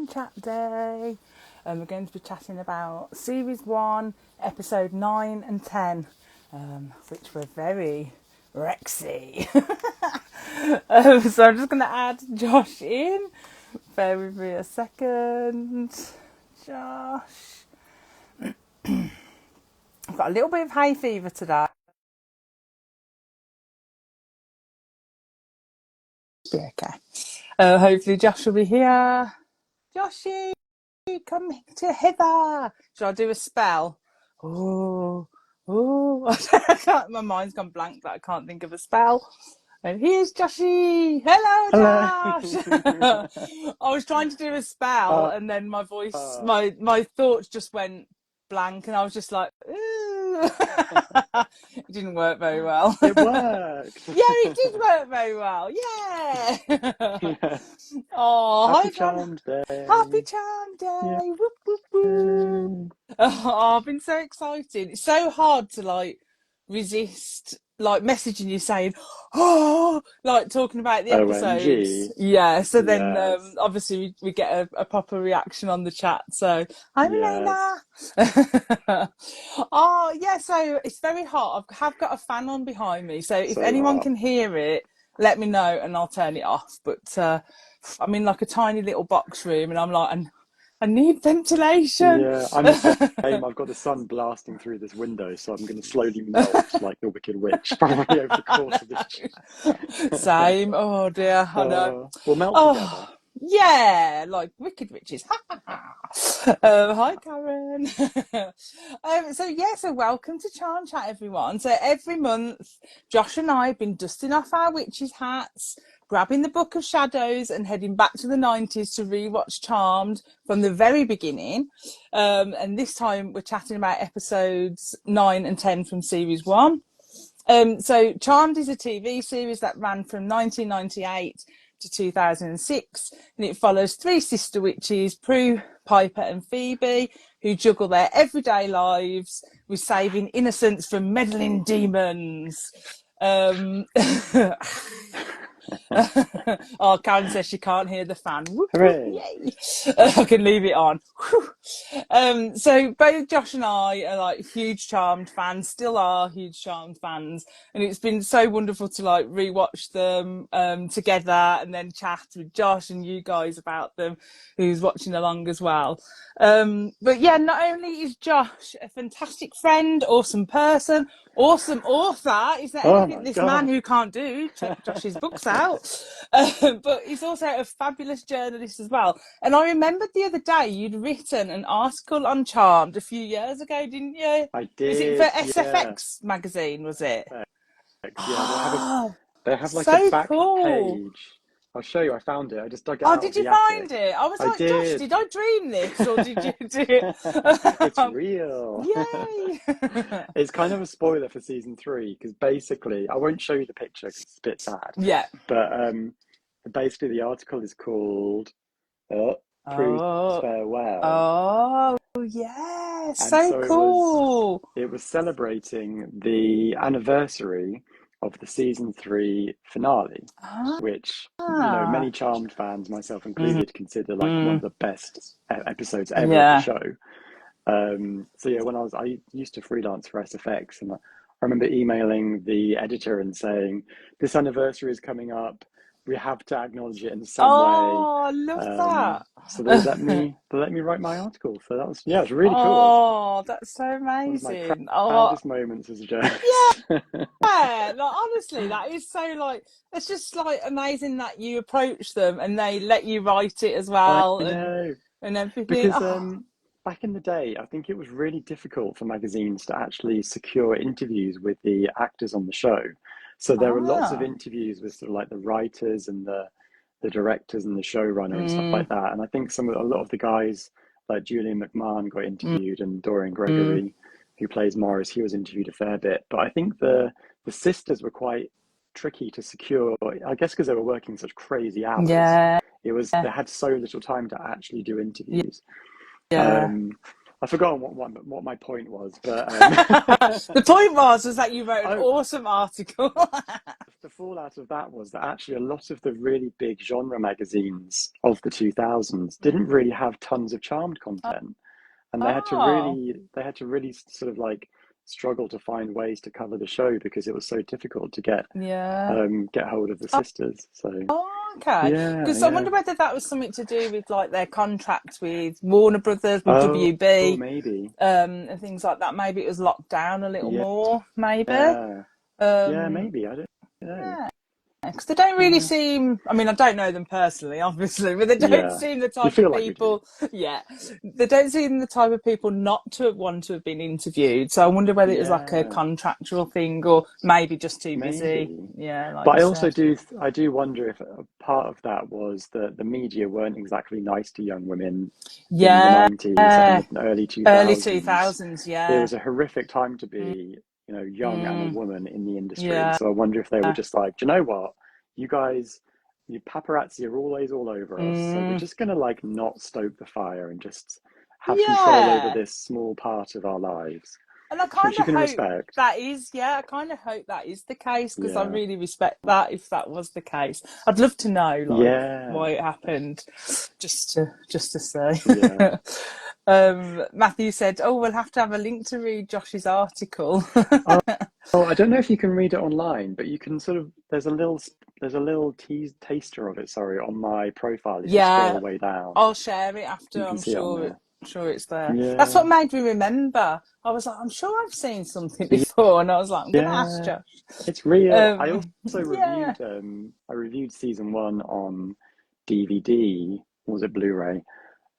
Charm Chat Day. We're going to be chatting about Series 1, Episode 9 and 10, which were very Rexy. So I'm just going to add Josh in. Bear with me a second. Josh. I've got a little bit of hay fever today. Yeah, okay. Hopefully Josh will be here. Joshy, come to hither. Should I do a spell? Oh, my mind's gone blank that I can't think of a spell. And here's Joshy. Hello, Hello. Josh. I was trying to do a spell, and then my voice, my thoughts just went blank, and I was just like, ooh. It didn't work very well. It worked. Yeah, it did work very well. Yeah. Yeah. Oh, hi Happy everyone. Charmed Day. Happy Charm Day. Yeah. Whoop, whoop, whoop. Oh, I've been so excited. It's so hard to resist messaging you saying, oh, talking about the episodes. OMG. Yeah. So then Yes. obviously we get a proper reaction on the chat. So hi Yes. Melinda. Oh yeah, so it's very hot. I have got a fan on behind me. So if So anyone hot. can hear it, let me know and I'll turn it off. But I'm in a tiny little box room and I'm like, I need ventilation. Yeah, I'm the same. I've got the sun blasting through this window, so I'm going to slowly melt like the Wicked Witch probably over the course of this chat. Same. Oh dear, I know. We'll melt together. Oh yeah, like Wicked Witches. Hi Karen. So welcome to Charm Chat, everyone. So every month, Josh and I have been dusting off our witches' hats, grabbing the Book of Shadows and heading back to the 90s to rewatch Charmed from the very beginning. And this time we're chatting about episodes 9 and 10 from series 1. So Charmed is a TV series that ran from 1998 to 2006, and it follows three sister witches, Prue, Piper and Phoebe, who juggle their everyday lives with saving innocents from meddling demons. Oh, Karen says she can't hear the fan. Whoop, whoop, yay. I can leave it on. So both Josh and I are huge Charmed fans, still are huge Charmed fans, and it's been so wonderful to rewatch them together and then chat with Josh and you guys about them, who's watching along as well. But yeah, not only is Josh a fantastic friend, awesome person, awesome author. Is there anything this man who can't do? Check Josh's books out. But he's also a fabulous journalist as well. And I remembered the other day you'd written an article on Charmed a few years ago, didn't you? I did. Is it for SFX magazine, was it? Yeah, they have so a back cool. page. I'll show you. I found it. I just dug it out. Did of you the find attic. it? I was like, did. Josh, did I dream this or did you do it? It's real. Yay! It's kind of a spoiler for season 3 because basically, I won't show you the picture because it's a bit sad. Yeah. But basically, the article is called Prue's Farewell. Oh, yeah. And so cool. It was celebrating the anniversary of the season 3 finale, which many Charmed fans, myself included, consider one of the best episodes ever of the show. So yeah, when I used to freelance for SFX, and I remember emailing the editor and saying, "This anniversary is coming up. We have to acknowledge it in some way." Oh, I love that. So they let me write my article. So that was it's really cool. Oh, that's so amazing. One of my proudest moments as a journalist. Yeah, honestly, that is so it's just amazing that you approach them and they let you write it as well. I know. And everything. Because back in the day, I think it was really difficult for magazines to actually secure interviews with the actors on the show. So there were lots of interviews with sort of the writers and the directors and the showrunner and stuff like that. And I think a lot of the guys like Julian McMahon got interviewed, and Dorian Gregory, who plays Morris, he was interviewed a fair bit. But I think the sisters were quite tricky to secure, I guess because they were working such crazy hours. Yeah. They had so little time to actually do interviews. Yeah. I've forgotten what my point was, but the point was that you wrote an awesome article. The fallout of that was that actually a lot of the really big genre magazines of the 2000s didn't really have tons of Charmed content, and they had to really sort of like struggle to find ways to cover the show because it was so difficult to get hold of the sisters. So okay, because I wonder whether that was something to do with like their contract with Warner Brothers, with WB, maybe, and things like that. Maybe it was locked down a little more. Maybe, maybe, I don't know. Because they don't really seem, I mean, I don't know them personally, obviously, but they don't seem the type of people, they don't seem the type of people not to want to have been interviewed. So I wonder whether it was like a contractual thing or maybe just too busy. Yeah. Like but I do wonder if a part of that was that the media weren't exactly nice to young women in the 90s and the early 2000s. Early 2000s, It was a horrific time to be, you know, young and a woman in the industry. So I wonder if they were just like, do you know what? You guys, you paparazzi are always all over us. So we're just going to like not stoke the fire and just have control over this small part of our lives. And I kind of hope that is, I kind of hope that is the case because I really respect that if that was the case. I'd love to know why it happened, just to say. Yeah. Matthew said, we'll have to have a link to read Josh's article. I don't know if you can read it online, but you can sort of, there's a little taster of it, on my profile. If you scroll all the way down. I'll share it after, I'm sure it's there. That's what made me remember. I was like, I'm sure I've seen something before, and I was like, I'm going to ask Josh. It's real. I also reviewed season 1 on DVD. Or was it Blu-ray?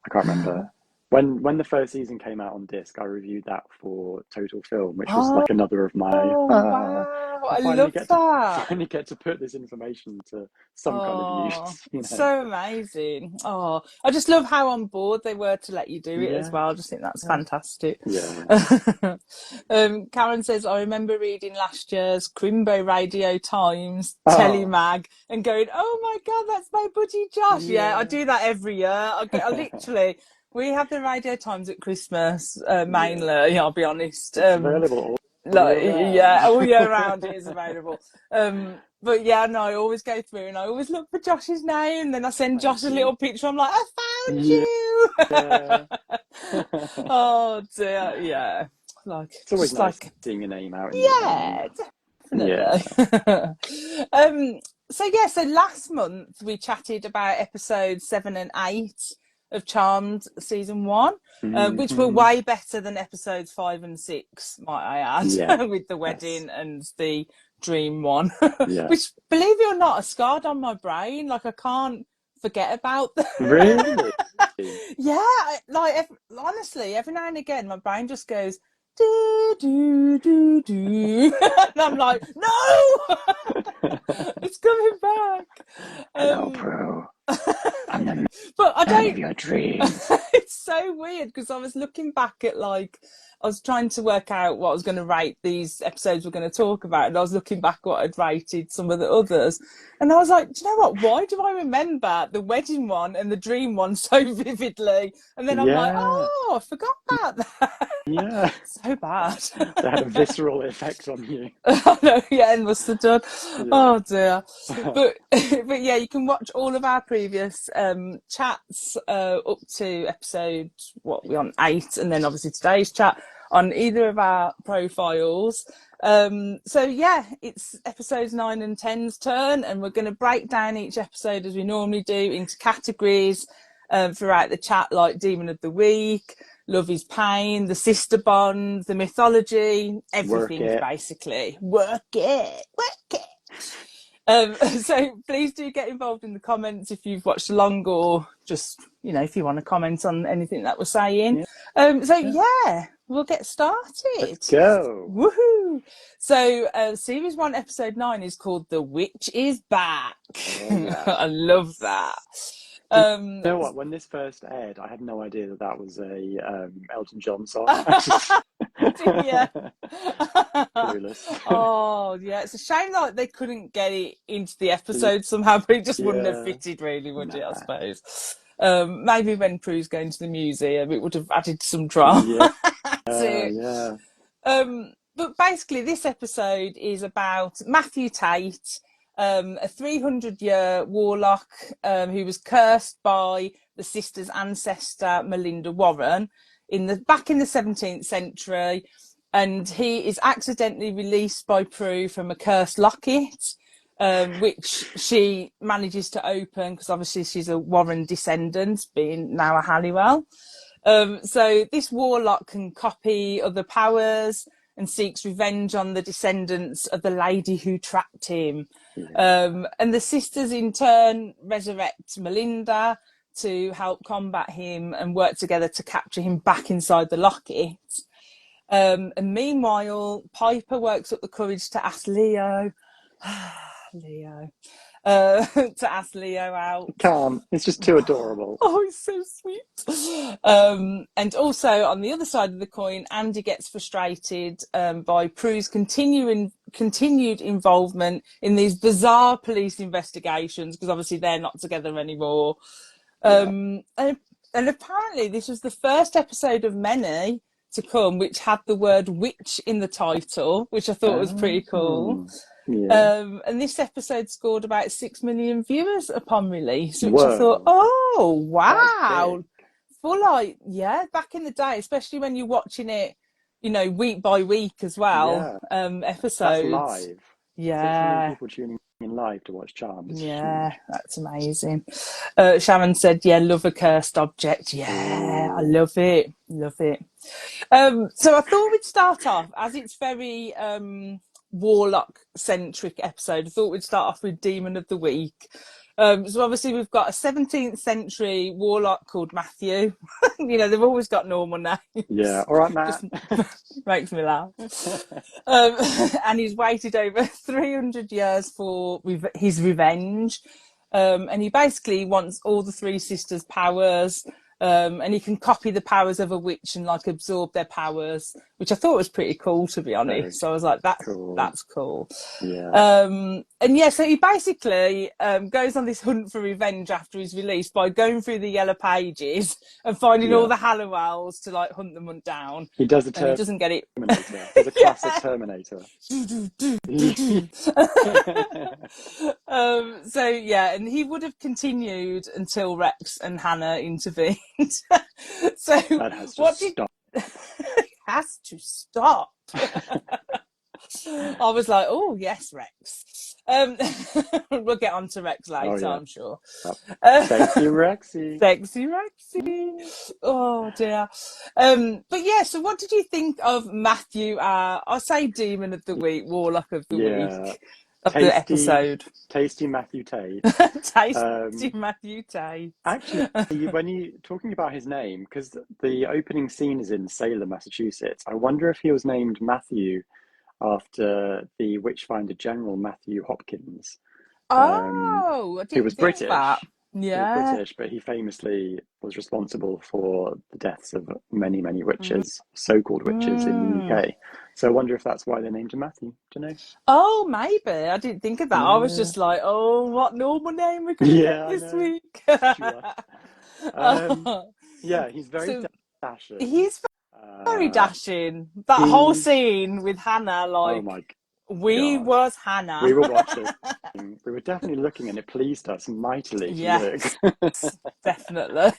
I can't remember. When the first season came out on disc, I reviewed that for Total Film, which was like another of my. Wow! I love that. Finally get to put this information to some kind of use. You know? So amazing! I just love how on board they were to let you do it as well. I just think that's fantastic. Yeah. Karen says, I remember reading last year's Crimbo Radio Times Telemag and going, "Oh my God, that's my buddy Josh!" Yeah, I do that every year. I literally. We have the Radio Times at Christmas, mainly, I'll be honest. It's available all year round it is available. But I always go through and I always look for Josh's name, and then I send Josh a little picture. I'm like, I found you! Oh dear, like it's always just nice seeing a name out. Definitely. So last month we chatted about episodes 7 and 8 of Charmed season 1, which were way better than episodes 5 and 6, might I add, with the wedding and the dream one, which, believe it or not, are scarred on my brain. Like I can't forget about them. Really? Honestly, every now and again, my brain just goes do do do do, and I'm like, no, it's coming back. Hello, Prue. I'm the but I don't. Of your dreams. It's so weird because I was looking back at I was trying to work out what I was going to rate these episodes we're going to talk about, and I was looking back what I'd rated some of the others, and I was like, do you know what? Why do I remember the wedding one and the dream one so vividly? And then I'm like, I forgot about that. Yeah. So bad. They had a visceral effect on you. I know, it must have done. Yeah. Oh dear. But you can watch all of our previous chats up to episode, we're on 8, and then obviously today's chat on either of our profiles. It's episodes 9 and 10's turn, and we're going to break down each episode as we normally do into categories throughout the chat, like Demon of the Week, Love is Pain, the sister bond, the mythology, everything basically. Work it. So please do get involved in the comments if you've watched along, or just, if you want to comment on anything that we're saying. We'll get started. Let's go. Woohoo! So series 1, episode 9 is called The Witch is Back. I love that. You know what? When this first aired, I had no idea that was a Elton John song. Yeah. Clueless. Oh, yeah. It's a shame that they couldn't get it into the episode somehow, but it just wouldn't have fitted, really, would it? I suppose. Maybe when Prue's going to the museum, it would have added some drama to it. Yeah. But basically, this episode is about Matthew Tate, a 300-year warlock who was cursed by the sister's ancestor, Melinda Warren, back in the 17th century. And he is accidentally released by Prue from a cursed locket, which she manages to open because obviously she's a Warren descendant, being now a Halliwell. So this warlock can copy other powers and seeks revenge on the descendants of the lady who trapped him. And the sisters in turn resurrect Melinda to help combat him and work together to capture him back inside the locket. And meanwhile, Piper works up the courage to ask Leo to ask Leo out. Can't. It's just too adorable. Oh, he's so sweet. And also on the other side of the coin, Andy gets frustrated by Prue's continued involvement in these bizarre police investigations, because obviously they're not together anymore. And apparently this was the first episode of many to come which had the word witch in the title, which I thought was pretty cool. And this episode scored about 6 million viewers upon release, which I thought, oh wow, for like, back in the day, especially when you're watching it, you know, week by week as well. Episodes. That's live. Yeah. 6 million people tuning in live to watch Charmed. That's amazing. Sharon said, love a cursed object. I love it. So I thought we'd start off, as it's very warlock centric episode, I thought we'd start off with Demon of the Week. So obviously we've got a 17th century warlock called Matthew. You know, they've always got normal names. Yeah, all right, Matt. Just makes me laugh. And he's waited over 300 years for his revenge. And he basically wants all the three sisters' powers. And he can copy the powers of a witch and like absorb their powers, which I thought was pretty cool, to be honest. So I was like, that's cool. So he basically goes on this hunt for revenge after he's released by going through the yellow pages and finding all the Halliwells to like hunt them down. He does the he doesn't get it. Terminator. There's a classic Terminator. And he would have continued until Rex and Hannah intervened. So that has to stop. It has to stop. I was like, oh yes, Rex. We'll get on to Rex later, I'm sure. Sexy Rexy. Sexy Rexy. Oh dear. So what did you think of Matthew? I'll say Demon of the Week, Warlock of the Week of the episode. Tasty Matthew Tate. Tasty Matthew Tate. Actually, when you talking about his name, because the opening scene is in Salem, Massachusetts, I wonder if he was named Matthew after the Witchfinder General Matthew Hopkins. I didn't who was British. That. He was British, but he famously was responsible for the deaths of many, many witches, so-called witches in the UK. So I wonder if that's why they named him Matthew. Do you know? Oh, maybe. I didn't think of that. I was just like, oh, what normal name we're going to get this week? He's very dashing. He's very dashing. That whole scene with Hannah, like, oh my God. Was Hannah. We were watching. We were definitely looking, and it pleased us mightily. Yes, definitely.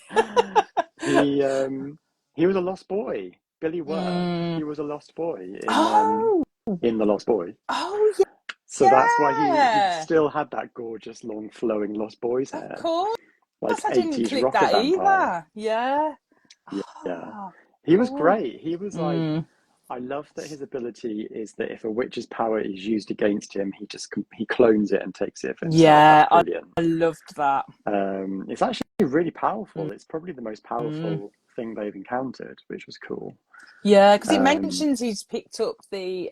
He was a lost boy. Billy Were. He was a lost boy in The Lost Boy. Oh, yeah. So that's why he still had that gorgeous, long, flowing Lost Boys hair. Of course. Like I didn't click that either. Yeah. He was great. He was like... I love that his ability is that if a witch's power is used against him, he clones it and takes it for himself. Yeah, I loved that. It's actually really powerful. It's probably the most powerful thing they've encountered, which was cool. Yeah, because it mentions he's picked up the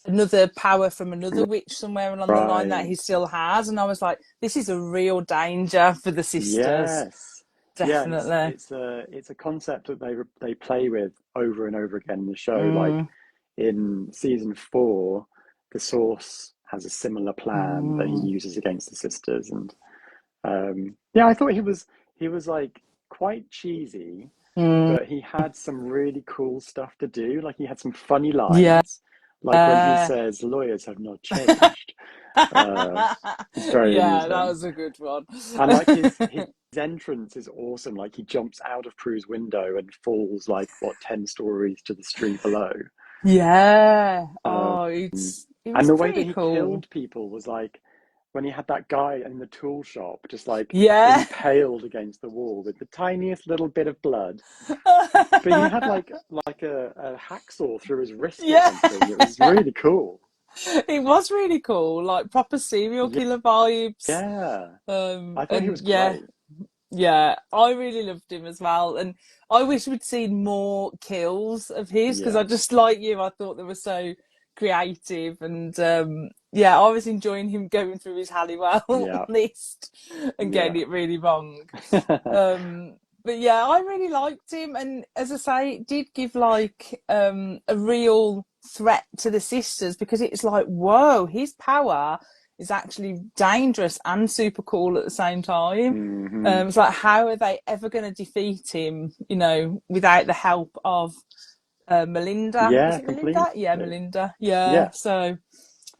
another power from another witch somewhere along the line that he still has, and I was like, this is a real danger for the sisters. Yes. Definitely. It's a concept that they play with over and over again in the show. Like in season 4, the Source has a similar plan that he uses against the sisters, and I thought he was he was like quite cheesy, Mm, but he had some really cool stuff to do. Like he had some funny yeah. lines, like when he says lawyers have not changed. Uh, it's very Yeah, that amusing. was a good one. And like his entrance is awesome. Like he jumps out of Prue's window and falls like what 10 stories to the street below. Yeah. Um, Oh, it and was the way that pretty he cool. killed people was like when he had that guy in the tool shop just like Yeah. impaled against the wall with the tiniest little bit of blood. But he had like a hacksaw through his wrist or Yeah. something. It was really cool. It was really cool, like proper serial Yeah, killer vibes. yeah. I thought he And was yeah, great. yeah, I really loved him as well. And I wish we'd seen more kills of his because I Yeah, just like you, I thought they were so creative. And yeah, I was enjoying him going through his Halliwell yeah, list and getting yeah. it really wrong. But yeah, I really liked him, and as I say, it did give like a real threat to the sisters because it's like, whoa, his power is actually dangerous and super cool at the same time. Hmm. It's like, how are they ever going to defeat him? You know, without the help of Melinda? Is Yeah, it Melinda? Yeah, completely. Melinda. Yeah. Yeah, So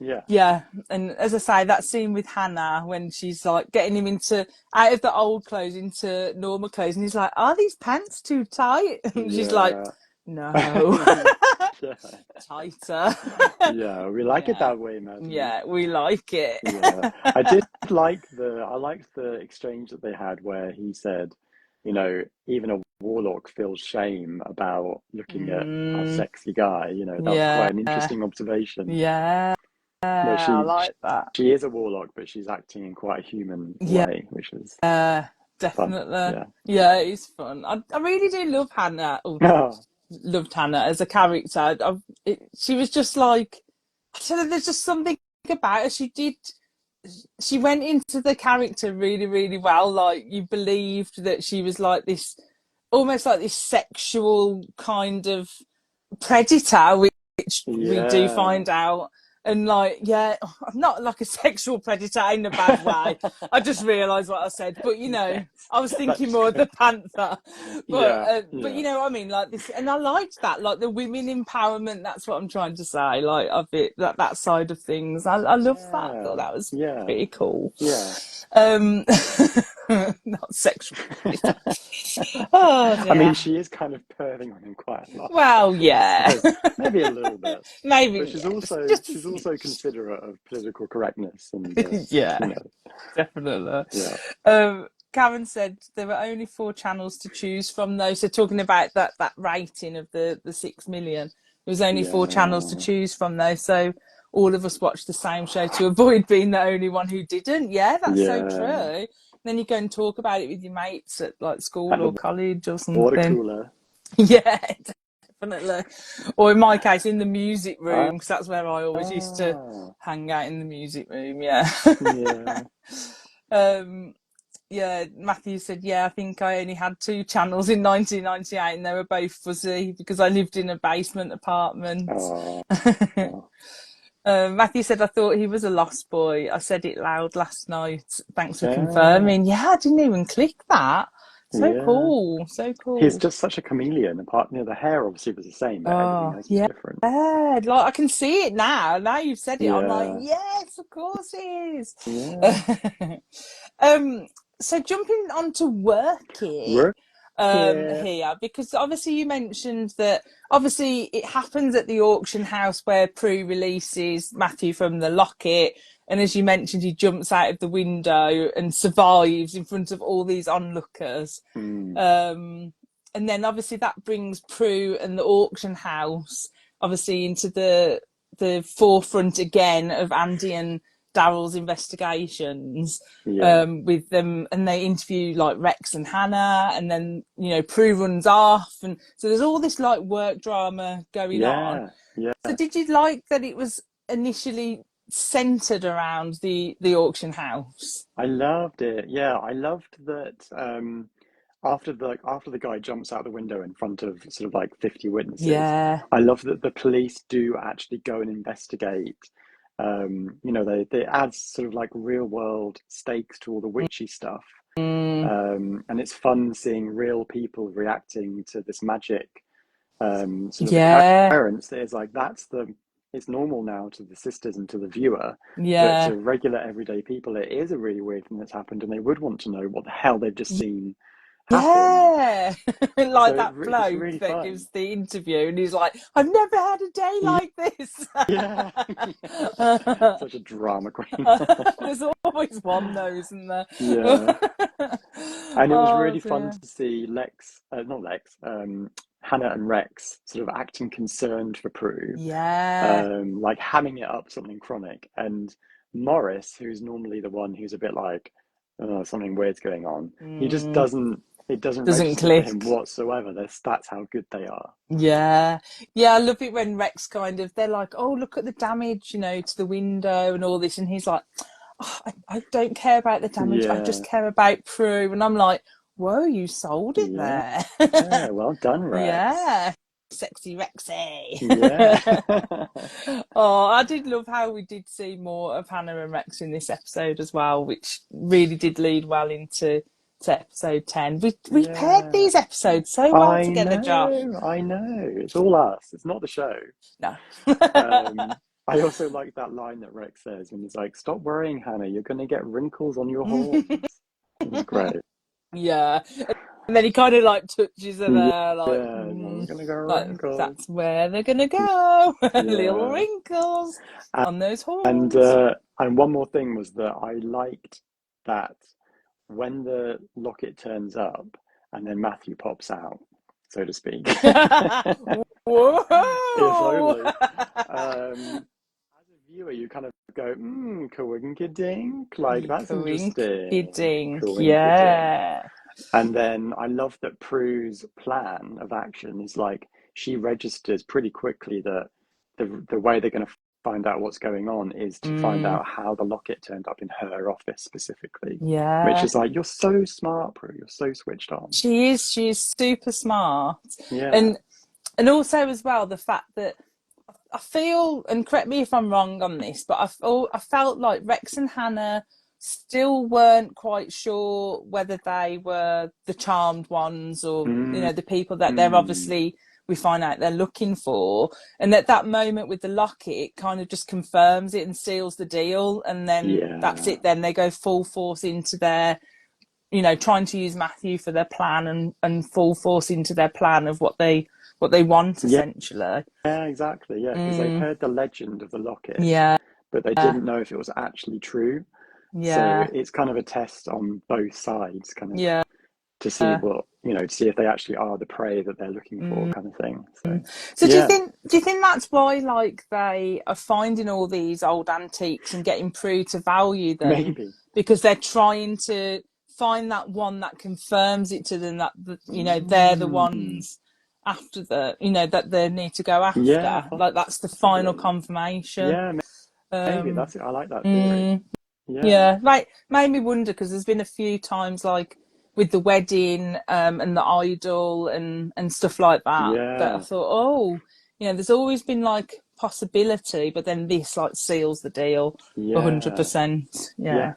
yeah, yeah, and as I say, that scene with Hannah when she's like getting him into out of the old clothes into normal clothes, and he's like, "Are these pants too tight?" And she's like, yeah. "No, Yeah, tighter." yeah. We like it Yeah, that way, Madeline. yeah, we like it. Yeah, I did like I liked the exchange that they had where he said, even a warlock feels shame about looking at a Mm, sexy guy. That was yeah, quite an interesting observation. yeah, That I like that. she is a warlock, but she's acting in quite a human Yeah, way, which is fun. definitely. Yeah. Yeah, it's fun. I really do love Hannah. Oh, Oh, loved Hannah as a character. She was just like, I don't know, there's just something about her. She went into the character really, really well. Like, you believed that she was like this, almost like this sexual kind of predator, which we do yeah. find out. And like, yeah, I'm not like a sexual predator in a bad way. I just realised what I said, but Yes, I was thinking that's more of good. the panther. Yeah, But yeah. you know what I mean, like this, and I liked that, like the women empowerment. That's what I'm trying to say, like of it, that side of things. I love that. I thought Yeah, that was yeah, pretty cool. yeah. Um, not sexual predator. Oh I mean, dear. she is kind of perving on him quite a lot, Well, yeah. so maybe a little bit. But Maybe, she's yeah, also just a she's also considerate of political correctness, and yeah, you know, definitely. yeah, Karen said there were only 4 channels to choose from, though. So talking about that rating of the 6 million, there was only 4 channels to yeah, choose from, though. So all of us watched the same show to avoid being the only one who didn't. Yeah, that's so yeah. true. Then you go and talk about it with your mates at like school At or the college or water something. cooler. Yeah, definitely. Or in my case, in the music Ah, room, because that's where I always used to ah, hang out in the music room. Yeah. yeah, um, yeah, Matthew said, yeah, I think I only had 2 channels in 1998 and they were both fuzzy because I lived in a basement apartment. oh, oh, Matthew said, I thought he was a lost boy. I said it loud last night. Thanks for yeah, confirming. Yeah, I didn't even click that. So yeah. cool. So He's cool. just such a chameleon. Apart, the hair obviously was the same, but everything Oh, else was yeah. different. Like I can see it now. Now you've said it, I'm like, Yeah, yes, of course it is. yeah. um, so jumping on to work it Work here. here, because obviously you mentioned that obviously it happens at the auction house where Prue releases Matthew from the locket. And as you mentioned, he jumps out of the window and survives in front of all these onlookers. Mm, Um, and then obviously that brings Prue and the auction house obviously into the forefront again of Andy and Daryl's investigations yeah, with them, and they interview like Rex and Hannah, and then Prue runs off, and so there's all this like work drama going on. yeah, yeah. So did you like that it was initially centered around the auction house? I loved it. Yeah, I loved that. After the guy jumps out the window in front of sort of like 50 witnesses, Yeah, I love that the police do actually go and investigate. They add sort of like real world stakes to all the witchy stuff. And it's fun seeing real people reacting to this magic. Sort of Yeah. appearance that is like it's normal now to the sisters and to the viewer, but Yeah. to regular everyday people, it is a really weird thing that's happened, and they would want to know what the hell they've just seen happen. Yeah. So Like that it's bloke really that fun. gives the interview and he's like, I've never had a day Yeah, like this. yeah, yeah. Such a drama queen. There's always one though, isn't there? Yeah. And it was Oh really fun dear. to see not Lex, Hannah and Rex sort of acting concerned for Prue, Yeah. like hamming it up something chronic. And Morris, who's normally the one who's a bit like, oh, something weird's going on, he just Mm, it doesn't doesn't register for him click. whatsoever. That's how good they are. Yeah. Yeah, I love it when Rex they're like, oh, look at the damage, to the window and all this. And he's like, oh, I don't care about the damage. I just Yeah, care about Prue. And I'm like, whoa, you sold it yeah, there. yeah. Well done, Rex. Yeah. Sexy Rexy. Yeah. Oh, I did love how we did see more of Hannah and Rex in this episode as well, which really did lead well into to episode 10. We paired Yeah. these episodes so well I together, Josh. know, I know. It's all us. It's not the show. No. I also like that line that Rex says when he's like, "Stop worrying, Hannah. You're going to get wrinkles on your horns." It was great. Yeah. And then he kind of like touches her Yeah, there, like, I'm going to get like wrinkles. that's where they're gonna go. Little Yeah. wrinkles on those And horns. one more thing was that I liked that when the locket turns up and then Matthew pops out, so to speak. If Whoa! only. As a viewer, you kind of go, coinkydink, like that's Wink, interesting. kidding. Coinkydink. Yeah. And then I love that Prue's plan of action is like she registers pretty quickly that the way they're going to find out what's going on is to find Mm, out how the locket turned up in her office specifically, which yeah. is like, you're so smart, Prue. You're so switched on. She's super smart. Yeah. And also as well the fact that I feel, and correct me if I'm wrong on this, but I felt like Rex and Hannah still weren't quite sure whether they were the charmed ones or, Mm, the people that they're mm, obviously, we find out they're looking for. And at that moment with the locket, it kind of just confirms it and seals the deal. And then that's yeah. it. Then they go full force into their, trying to use Matthew for their plan and full force into their plan of what they want Yeah, essentially. yeah, exactly. Yeah, because they'd heard the legend of the locket, Yeah. but they didn't know if it was actually true. So Yeah. it's kind of a test on both sides, kind of Yeah. to see to see if they actually are the prey that they're looking for, kind of thing. So So yeah, do you think that's why like they are finding all these old antiques and getting Prue to value them maybe. because they're trying to find that one that confirms it to them that they're the Mm, ones after that they need to go yeah, after, like that's the final possibly. confirmation. Yeah, maybe um that's it. I like that theory. mm, Yeah. Yeah, like made me wonder because there's been a few times like with the wedding and the idol and stuff like that I Yeah, thought, oh, there's always been like possibility, but then this like seals the deal yeah, 100%. yeah. Yeah.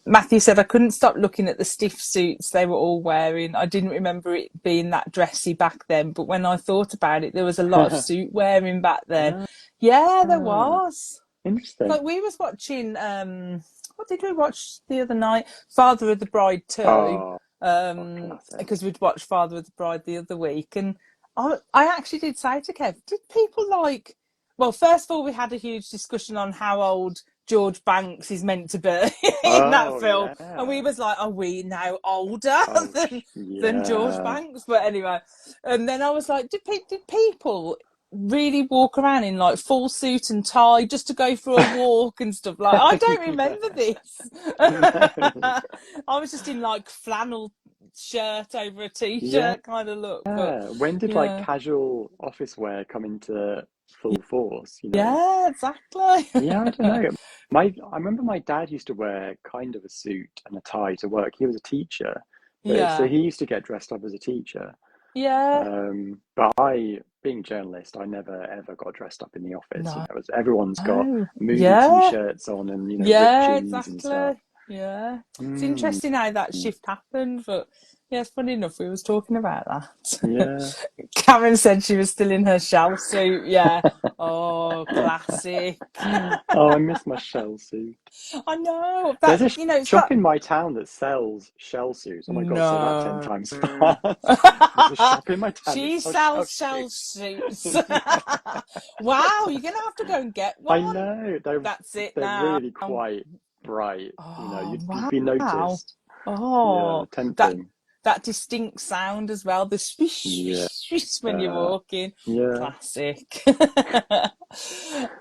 Matthew said I couldn't stop looking at the stiff suits they were all wearing. I didn't remember it being that dressy back then, but when I thought about it, there was a lot of suit wearing back then. Yeah, there Ah, was. interesting. Like we was watching what did we watch the other night? Father of the Bride 2. Oh, classic. Because we'd watched Father of the Bride the other week, and I actually did say to Kev, did people like, well, first of all we had a huge discussion on how old George Banks is meant to be in that Oh, film, and we yeah. was like, are we now older Oh, than George yeah. Banks? But anyway, and then I was like, did people really walk around in like full suit and tie just to go for a walk and stuff? Like, I don't remember Yeah. this. No. I was just in like flannel shirt over a Yeah. t-shirt kind of look, but When did like yeah. casual office wear come into full force, you know? Yeah, exactly. Yeah, I don't know. I remember my dad used to wear kind of a suit and a tie to work. He was a teacher, but so Yeah. he used to get dressed up as a teacher. Yeah. But being a journalist, I never ever got dressed up in the office. No. Everyone's got movie Yeah. t-shirts on and ripped Yeah, jeans and exactly. stuff. Yeah. It's Mm. interesting how that shift happened, but yeah, it's funny enough, we was talking about that. Yeah. Karen said she was still in her shell suit. Yeah. Oh, classic. Oh, I miss my shell suit. I know There's that, a it's shop got in my town that sells shell suits. Oh my God, say that 10 no. times fast. There's a shop in my town that She sells shell sells shell suits. suits. Wow, you're gonna have to go and get I one. know That's it they're now. really quite bright. You know, Oh you'd be wow. noticed. Yeah, Oh, that tempting. that distinct sound as well, the swish Yeah, swish swish when you're walking. yeah. Classic.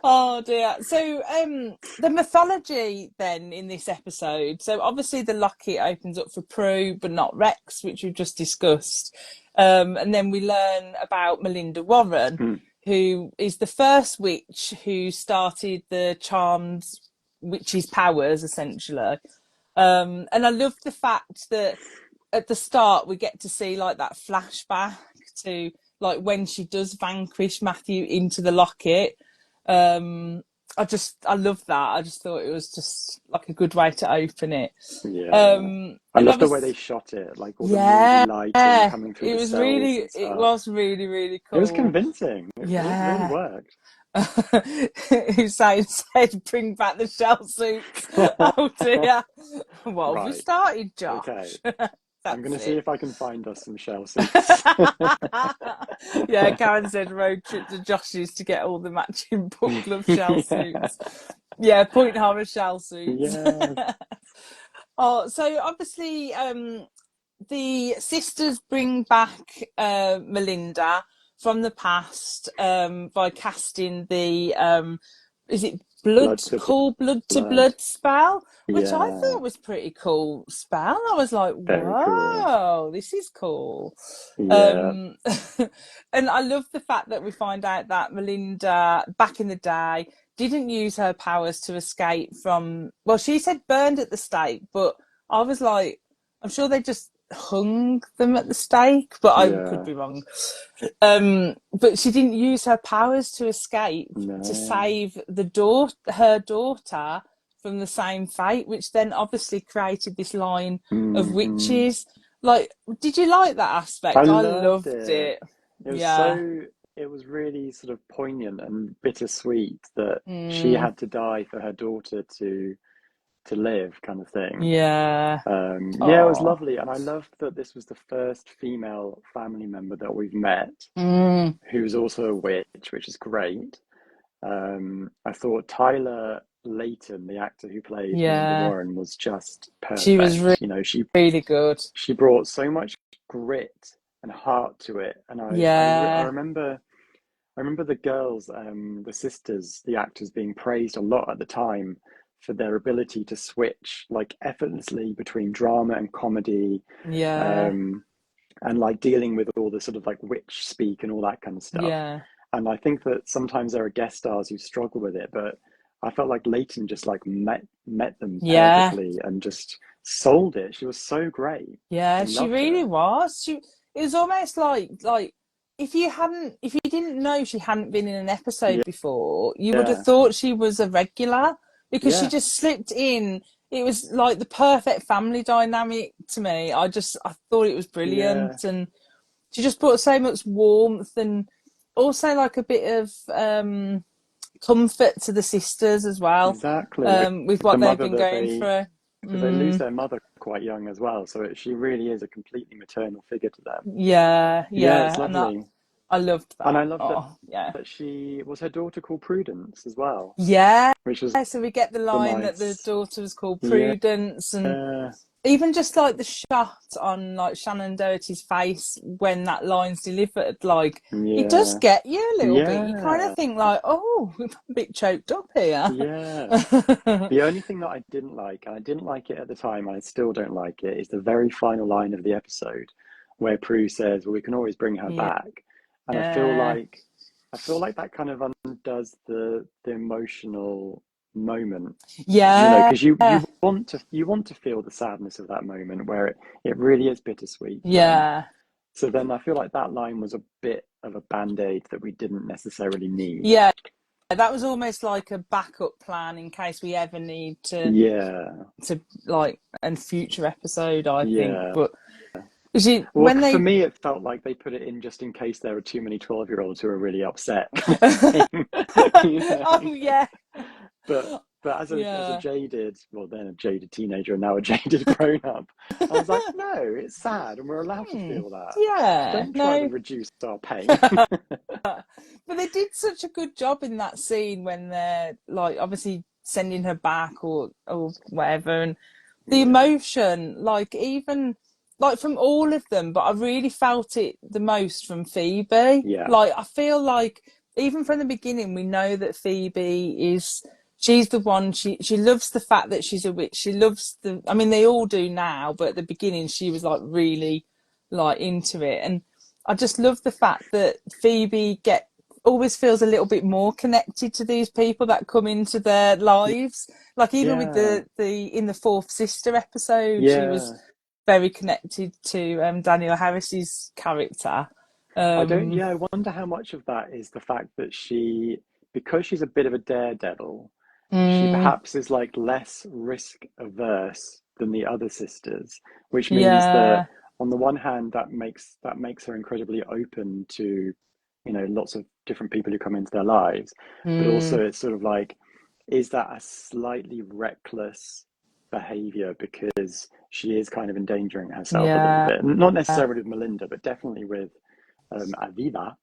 Oh dear. So the mythology then in this episode. So obviously the locket opens up for Prue, but not Rex, which we've just discussed. And then we learn about Melinda Warren, Hmm. who is the first witch who started the charmed witch's powers, essentially. And I love the fact that at the start we get to see like that flashback to like when she does vanquish Matthew into the locket. I love that. I just thought it was just like a good way to open it. Yeah. I And love the way they obviously, shot it, like all the moody yeah, lighting coming through the cells and it stuff. was really, really It was cool. convincing. It really Yeah. worked. Hussein said, bring back the shell suits. Oh dear. What have we Right. started, Okay. Josh? I'm going That's to see it. if I can find us some shell suits. Yeah, Karen said road trip to Josh's to get all the matching book club shell Yeah. suits. Yeah, Point Horror shell suits. Yes. Oh, so obviously, the sisters bring back Melinda from the past by casting the is it Blood to blood to blood. blood spell, which I Yeah. thought was pretty cool spell. I was like, Very cool. whoa, this is cool. Yeah. Um, and I love the fact that we find out that Melinda back in the day didn't use her powers to escape from, well, she said burned at the stake, but I was like, I'm sure they just hung them at the stake, but I could Yeah. be wrong. But she didn't use her powers to escape to No. save her daughter from the same fate, which then obviously created this line of Hmm. witches. Like, did you like that I aspect? I loved loved it. it. It was Yeah. so, it was really sort of poignant and bittersweet that she Mm, had to die for her daughter to live, kind of thing. yeah. Yeah, it was Oh. lovely, and I loved that this was the first female family member that we've met Mm, who's also a witch, which is great. I thought Tyler Layton, the actor who plays Melinda yeah. Warren, was just She was perfect. You know, really good. she brought so much grit and heart to it, and Yeah. I remember the girls, the sisters, the actors being praised a lot at the time for their ability to switch like effortlessly between drama and comedy, Yeah. um, and like dealing with all the sort of like witch speak and all that kind of stuff. Yeah. And I think that sometimes there are guest stars who struggle with it, but I felt like Leighton just like met them Yeah. perfectly and just sold it. She was so great. I Yeah, she loved really her. was. It was almost like if you didn't know she hadn't been in an episode Yeah, before, you would have yeah, thought she was a regular because she yeah, just slipped in. It was like the perfect family dynamic to me. I thought it was yeah. brilliant, and she just brought so much warmth and also like a bit of comfort to the sisters as well, Exactly. with With the what they've mother been that going through. because they lose Mm. their mother quite young as well, so she really is a completely maternal figure to them. Yeah, Yeah, it's yeah, and lovely. I loved And that. I love that Oh, yeah, she was her daughter called Prudence as well, yeah. which was So we get the a line that the nice, daughter was called yeah, Prudence, and even just like the shot on like Shannon Doherty's face when that line's delivered, like it does yeah, get you a little bit. You kind of yeah, think like, oh, we're a bit choked up here. yeah. The only thing that I didn't like, and I didn't like it at the time, and I still don't like it, is the very final line of the episode where Prue says, "Well, we can always bring her Yeah, back," and yeah, I feel like that kind of undoes the emotional moment, you know, yeah, because you want to feel the sadness of that moment where it really is bittersweet for them. yeah. So then I feel like that line was a bit of a band-aid that we didn't necessarily need. Yeah, that was almost like a backup plan in case we ever need to like in future episode, I think. But for me, it felt like they put it in just in case there were too many 12-year-olds who are really upset. Oh yeah. But as a jaded, well then a jaded teenager and now a jaded grown-up, I was like, no, it's sad and we're allowed to feel that. Yeah. Don't try to reduce our pain. But they did such a good job in that scene when they're like obviously sending her back or whatever, and the emotion, like even like from all of them, but I really felt it the most from Phoebe. Yeah. Like I feel like even from the beginning we know that Phoebe she's the one, she loves the fact that she's a witch. She loves I mean they all do now, but at the beginning she was like really like into it. And I just love the fact that Phoebe always feels a little bit more connected to these people that come into their lives. Like even with the in the Fourth Sister episode, she was very connected to Danielle Harris's character. I wonder how much of that is the fact that because she's a bit of a daredevil, she perhaps is like less risk averse than the other sisters, which means that on the one hand that makes her incredibly open to, you know, lots of different people who come into their lives, but also it's sort of like, is that a slightly reckless behavior because she is kind of endangering herself a little bit, not necessarily with Melinda, but definitely with 𝐓𝐻.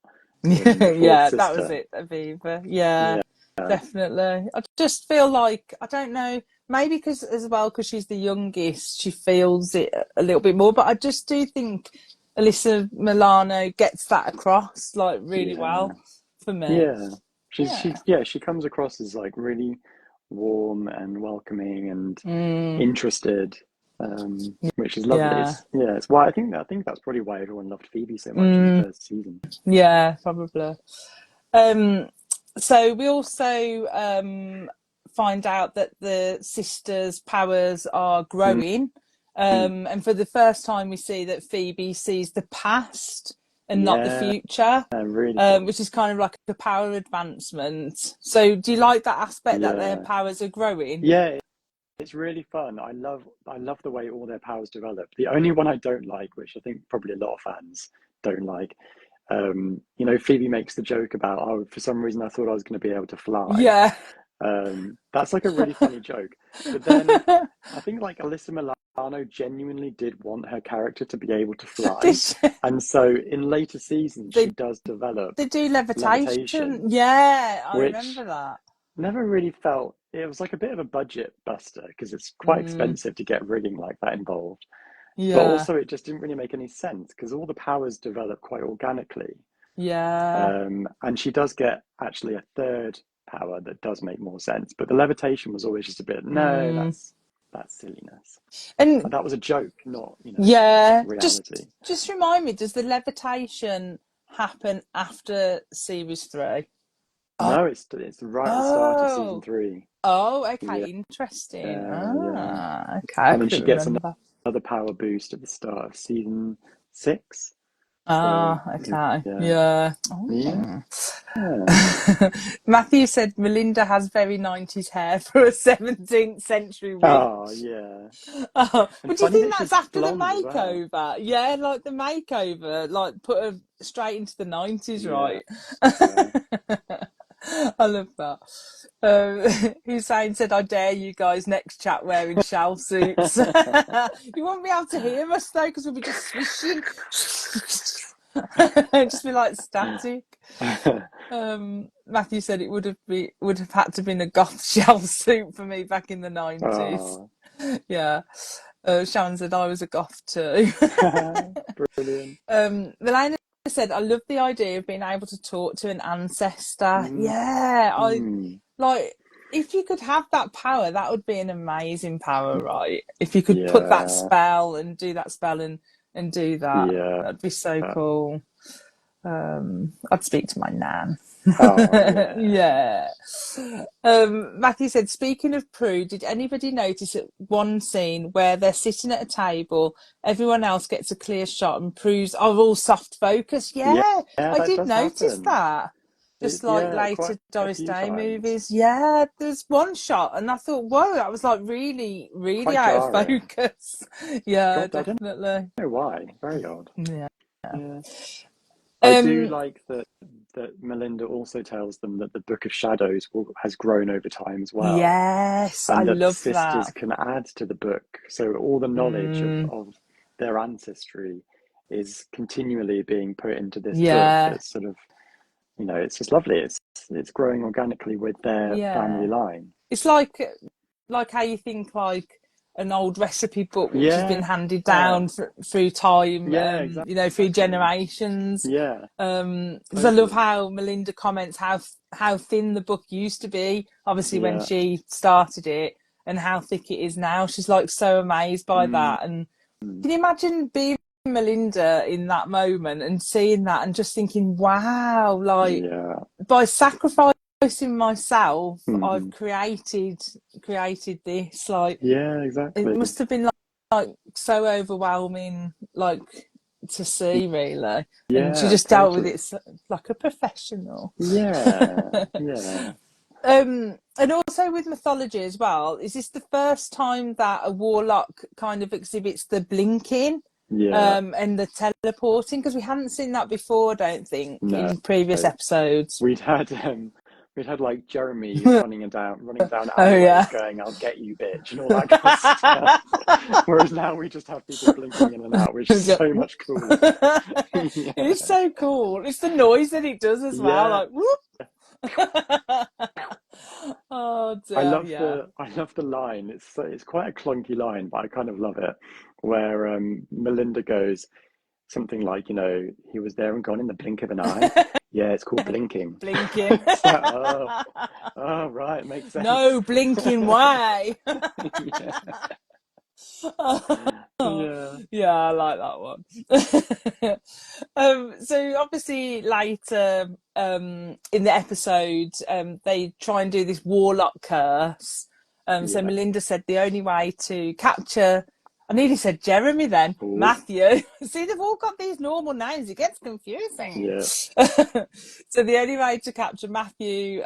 That was it, 𝐓𝐻. Definitely. I just feel like, I don't know, maybe because she's the youngest, she feels it a little bit more, but I just do think Alyssa Milano gets that across like really well for me. She comes across as like really warm and welcoming and interested, which is lovely. It's why I think that's probably why everyone loved Phoebe so much in the first season. Yeah, probably. So we also find out that the sisters' powers are growing. And for the first time we see that Phoebe sees the past and not the future, really which is kind of like a power advancement. So do you like that aspect that their powers are growing? Yeah, it's really fun. I love the way all their powers develop. The only one I don't like, which I think probably a lot of fans don't like, you know, Phoebe makes the joke about, oh, for some reason I thought I was going to be able to fly. Yeah. That's like a really funny joke. But then I think like Alyssa Milano genuinely did want her character to be able to fly. And so in later seasons, she does develop. They do levitation. Yeah, I remember that. Never really felt, it was like a bit of a budget buster because it's quite expensive to get rigging like that involved. But also it just didn't really make any sense because all the powers develop quite organically. And she does get actually a third power that does make more sense, but the levitation was always just a bit, that's silliness. And that was a joke, not, you know, reality. Just remind me, does the levitation happen after series 3? No, it's right at the start of season 3. Oh, okay, interesting. Okay. And then she gets another power boost at the start of season 6. Okay. Matthew said Melinda has very 90s hair for a 17th century witch. Oh, yeah. But do you think that's after the makeover? Well. Yeah, like the makeover, like put her straight into the 90s, right? I love that. Hussein said, I dare you guys next chat wearing shell suits. You won't be able to hear us though because we'll be just swishing. Just be like static. Matthew said it would have had to been a goth shell suit for me back in the 90s. Yeah. Sharon said I was a goth too. Brilliant. Melinda said, I love the idea of being able to talk to an ancestor. Like if you could have that power, that would be an amazing power, right? If you could put that spell and do that spell and do that, that'd be so cool. I'd speak to my nan. Matthew said, speaking of Prue, did anybody notice at one scene where they're sitting at a table, everyone else gets a clear shot and Prue's are all soft focus? I did notice that. just like later quite a Doris few Day times. movies. Yeah, there's one shot and I thought, whoa, that was like really, really Quite out of jarring. focus. Yeah, God, I don't definitely. know why. Very odd. Yeah. Yeah. I do like that Melinda also tells them that the Book of Shadows has grown over time as well, Yes, I and that the love sisters that. can add to the book. So all the knowledge of their ancestry is continually being put into this book. Yeah. That's sort of, it's just lovely. It's growing organically with their family Yeah. line. It's like how you think like an old recipe book which has been Yeah. handed down through time, Yeah, through exactly. generations. Yeah, Because I love totally. how Melinda comments how thin the book used to be, obviously when Yeah. she started it, and how thick it is now. She's like so amazed by Mm. that. And can you imagine being Melinda in that moment and seeing that and just thinking, wow, like Yeah. by sacrificing myself, I've Hmm. created this. Like Yeah, it exactly. must have been like so overwhelming, like to see really. And she Yeah, just dealt with totally. it like a professional. Yeah, yeah, And also with mythology as well, is this the first time that a warlock kind of exhibits the blinking yeah. and the teleporting? Because we hadn't seen that before, I don't think, No, in previous episodes. we'd had like Jeremy running down Oh alleyways, yeah. going, "I'll get you, bitch," and all that kind of stuff. Whereas now we just have people blinking in and out, which is so much cooler. Yeah, It is so cool. It's the noise that it does as well, yeah. like whoop. Oh dear, yeah. I love the line. It's quite a clunky line, but I kind of love it. Where Melinda goes something like, he was there and gone in the blink of an eye. Yeah, it's called blinking. Blinking. It's like, oh, right, makes sense. No blinking way. Yeah, Oh, yeah, yeah, I like that one. So obviously later in the episode, they try and do this warlock curse. So yeah. Melinda said the only way to capture, I nearly said Jeremy then, Ooh, Matthew. See, they've all got these normal names. It gets confusing. yeah, So the only way to capture Matthew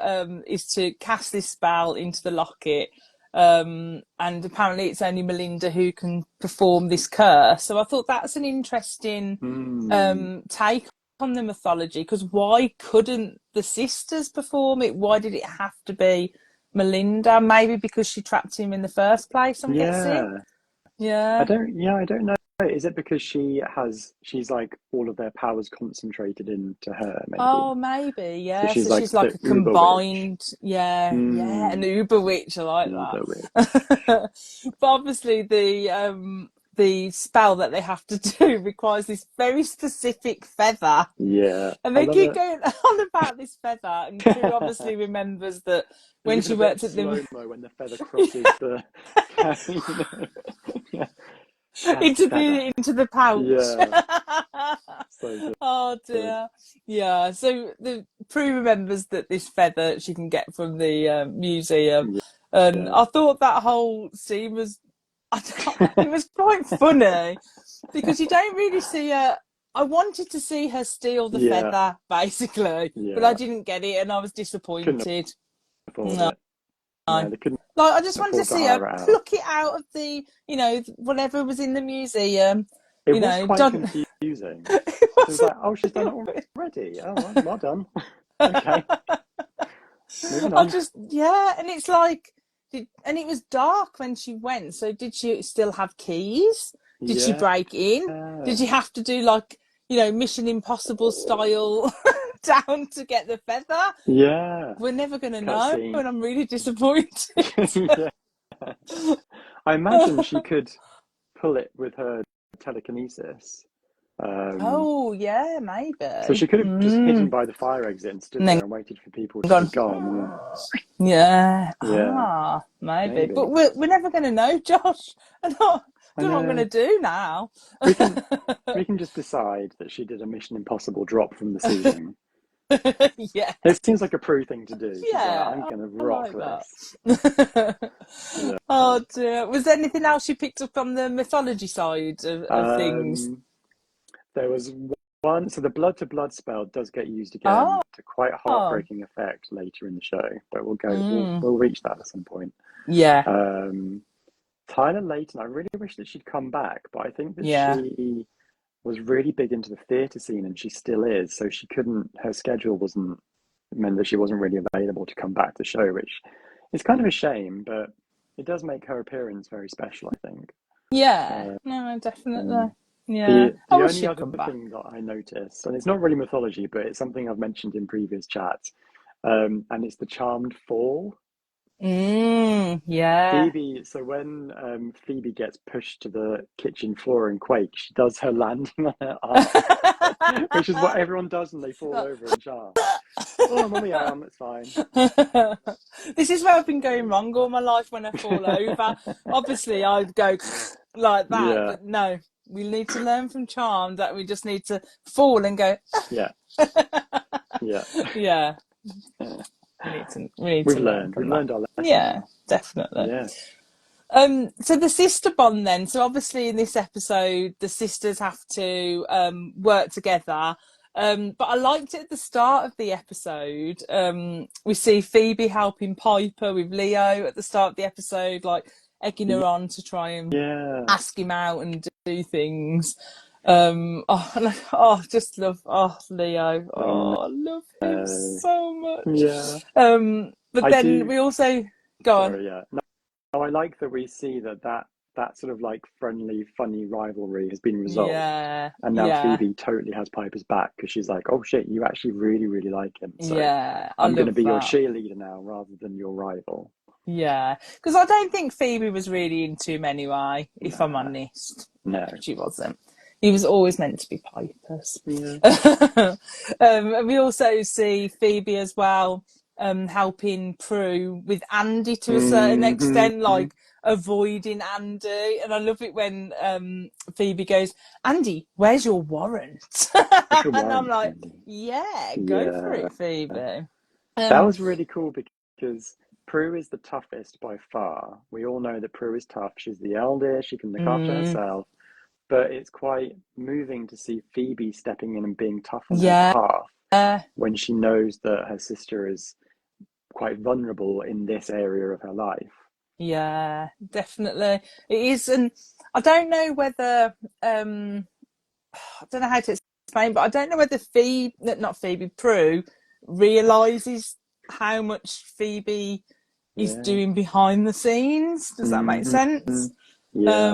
is to cast this spell into the locket. And apparently it's only Melinda who can perform this curse. So I thought that's an interesting take on the mythology, because why couldn't the sisters perform it? Why did it have to be Melinda? Maybe because she trapped him in the first place, I'm guessing. yeah. Yeah. I don't know. Is it because she's like all of their powers concentrated into her, maybe? Oh, maybe, So yeah. she's So like she's like the a Uber witch. combined, yeah, an Mm, Uber witch. I like Uber witch. that. But obviously the spell that they have to do requires this very specific feather. Yeah, And I they love keep it. going on about this feather, and Prue obviously remembers that There's when even she a bit of worked at the slow-mo when the feather crosses the, yeah, cast feather. into the pouch. Yeah, so Oh good. dear. Yeah. So the Prue remembers that this feather she can get from the museum, and Yeah. I thought that whole scene was, it was quite funny because you don't really see her. I wanted to see her steal the Yeah, feather, basically, but I yeah. didn't get it, and I was Couldn't disappointed. afford No. it. No, they couldn't Like I just wanted to afford to see her hire it out. pluck it out of the, whatever was in the museum. It was quite Don't. confusing. It It was wasn't. like, oh, she's done it already. Oh, well done. Okay, moving I on. just, yeah, and it's like, and it was dark when she went. So did she still have keys? Did she Yeah, break in? Did she have to do like, Mission Impossible style down to get the feather? yeah. We're never going to know, Cutscene. and I'm really disappointed. Yeah. I imagine she could pull it with her telekinesis. Um, Oh yeah, so maybe. she could have just hidden by the fire exit and stood And then there and waited for people to be gone. gone. And Yeah. yeah, Maybe. But maybe. we're never going to know, Josh. I don't I know what I'm going to know. do now. We can we can just decide that she did a Mission Impossible drop from the ceiling. Yeah. It seems like a Prue thing to do. She's like, I'm Yeah. gonna I rock like this. that. Yeah. Oh dear. Was there anything else you picked up on the mythology side of things? There was So the blood to blood spell does get used again to quite a Oh. heartbreaking effect later in the show, but we'll reach that at some point. Yeah. Tyler Layton, I really wish that she'd come back, but I think that Yeah. she was really big into the theatre scene, and she still is. So she couldn't. Her schedule meant that she wasn't really available to come back to the show, which is kind of a shame, but it does make her appearance very special, I think. Yeah. No, definitely. Yeah. The only other thing that I noticed, and it's not really mythology, but it's something I've mentioned in previous chats, and it's the charmed fall. Yeah. Phoebe, so when Phoebe gets pushed to the kitchen floor in Quake, she does her landing on her arm, which is what everyone does when they fall over in Charmed. Oh, I'm on my arm, it's fine. This is where I've been going wrong all my life when I fall over. Obviously, I'd go like that, Yeah. but no, we need to learn from Charmed that we just need to fall and go. Yeah. Yeah. Yeah. We've learned our lesson. Yeah, definitely. Yeah. So the sister bond then. So obviously in this episode, the sisters have to work together. But I liked it at the start of the episode. We see Phoebe helping Piper with Leo at the start of the episode, like egging her on to try and ask him out and do things. Just love Leo. I love him so much. Yeah. But then we also go on. Yeah. No, I like that we see that sort of like friendly, funny rivalry has been resolved. Yeah. And now Phoebe totally has Piper's back because she's like, oh shit, you actually really, really like him. So I'm going to be your cheerleader now rather than your rival. Yeah. Because I don't think Phoebe was really into him anyway, if I'm honest. No. She wasn't. He was always meant to be Piper's. Yeah. And we also see Phoebe as well helping Prue with Andy to a certain extent, like avoiding Andy. And I love it when Phoebe goes, Andy, where's your warrant? And I'm like, go for it, Phoebe. That was really cool because Prue is the toughest by far. We all know that Prue is tough. She's the eldest. She can look after herself. But it's quite moving to see Phoebe stepping in and being tough on her behalf when she knows that her sister is quite vulnerable in this area of her life. Yeah, definitely. It is. And I don't know whether, I don't know how to explain, but I don't know whether Prue realises how much Phoebe is doing behind the scenes. Does that make sense? Yeah.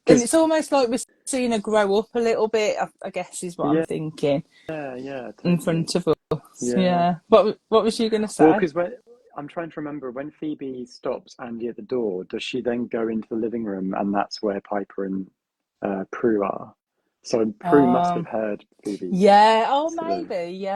And it's almost like we're seeing her grow up a little bit, I guess is what I'm thinking. Yeah, totally. In front of us. Yeah. What was you going to say? Well, because I'm trying to remember, when Phoebe stops Andy at the door, does she then go into the living room and that's where Piper and Prue are? So Prue must have heard Phoebe. Yeah, maybe,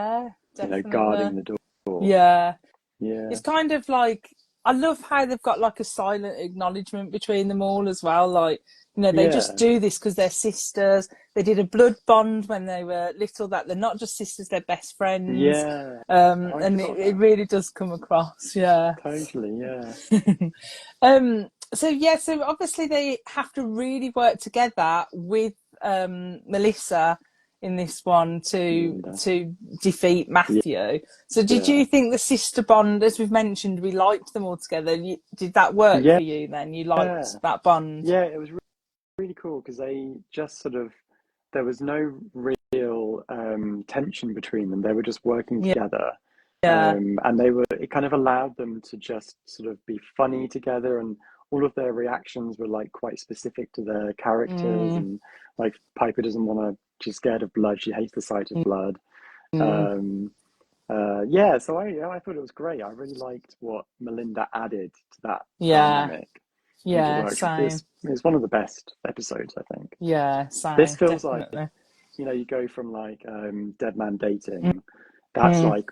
definitely. Guarding the door. Yeah. Yeah. It's kind of like, I love how they've got like a silent acknowledgement between them all as well. Like, they just do this because they're sisters. They did a blood bond when they were little, that they're not just sisters, they're best friends. Yeah. And it really does come across. Yeah. Totally, yeah. So obviously they have to really work together with Melissa in this one to defeat Matthew. So did you think the sister bond, as we've mentioned, we liked them all together? Did that work for you then? You liked that bond? Yeah, it was really cool because they just there was no real tension between them. They were just working together. And it kind of allowed them to just sort of be funny together, and all of their reactions were like quite specific to their characters. And like Piper doesn't want to, she's scared of blood. She hates the sight of blood. So I thought it was great. I really liked what Melinda added to that dynamic. Yeah, same. It's one of the best episodes, I think. Yeah, same. This feels definitely. like, you go from like Dead Man Dating. That's like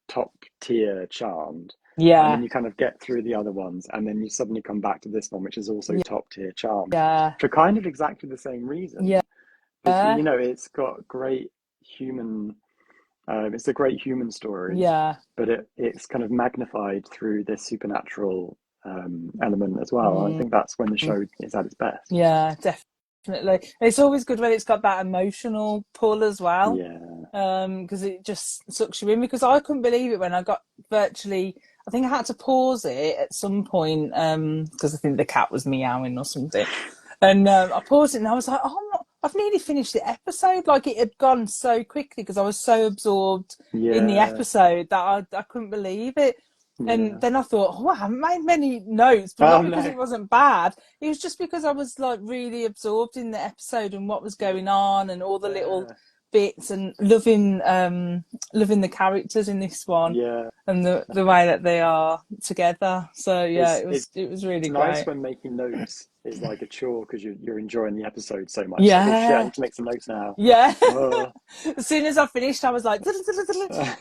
top tier Charmed. Yeah. And then you kind of get through the other ones, and then you suddenly come back to this one, which is also top tier Charmed. Yeah. For kind of exactly the same reason. Yeah. It's got great human. It's a great human story. Yeah. But it's kind of magnified through this supernatural element as well. I think that's when the show is at its best. Yeah, definitely. And it's always good when it's got that emotional pull as well. Yeah. Because it just sucks you in. Because I couldn't believe it when I got virtually. I think I had to pause it at some point because I think the cat was meowing or something. And I paused it and I was like, oh, I've nearly finished the episode. Like, it had gone so quickly because I was so absorbed in the episode that I couldn't believe it. And then I thought, oh, I haven't made many notes, but not because it wasn't bad. It was just because I was like really absorbed in the episode and what was going on and all the little bits, and loving the characters in this one, and the way that they are together. So it was really great. Nice when making notes is like a chore because you're enjoying the episode so much. Like, oh shit, I need to make some notes now. As soon as I finished, I was like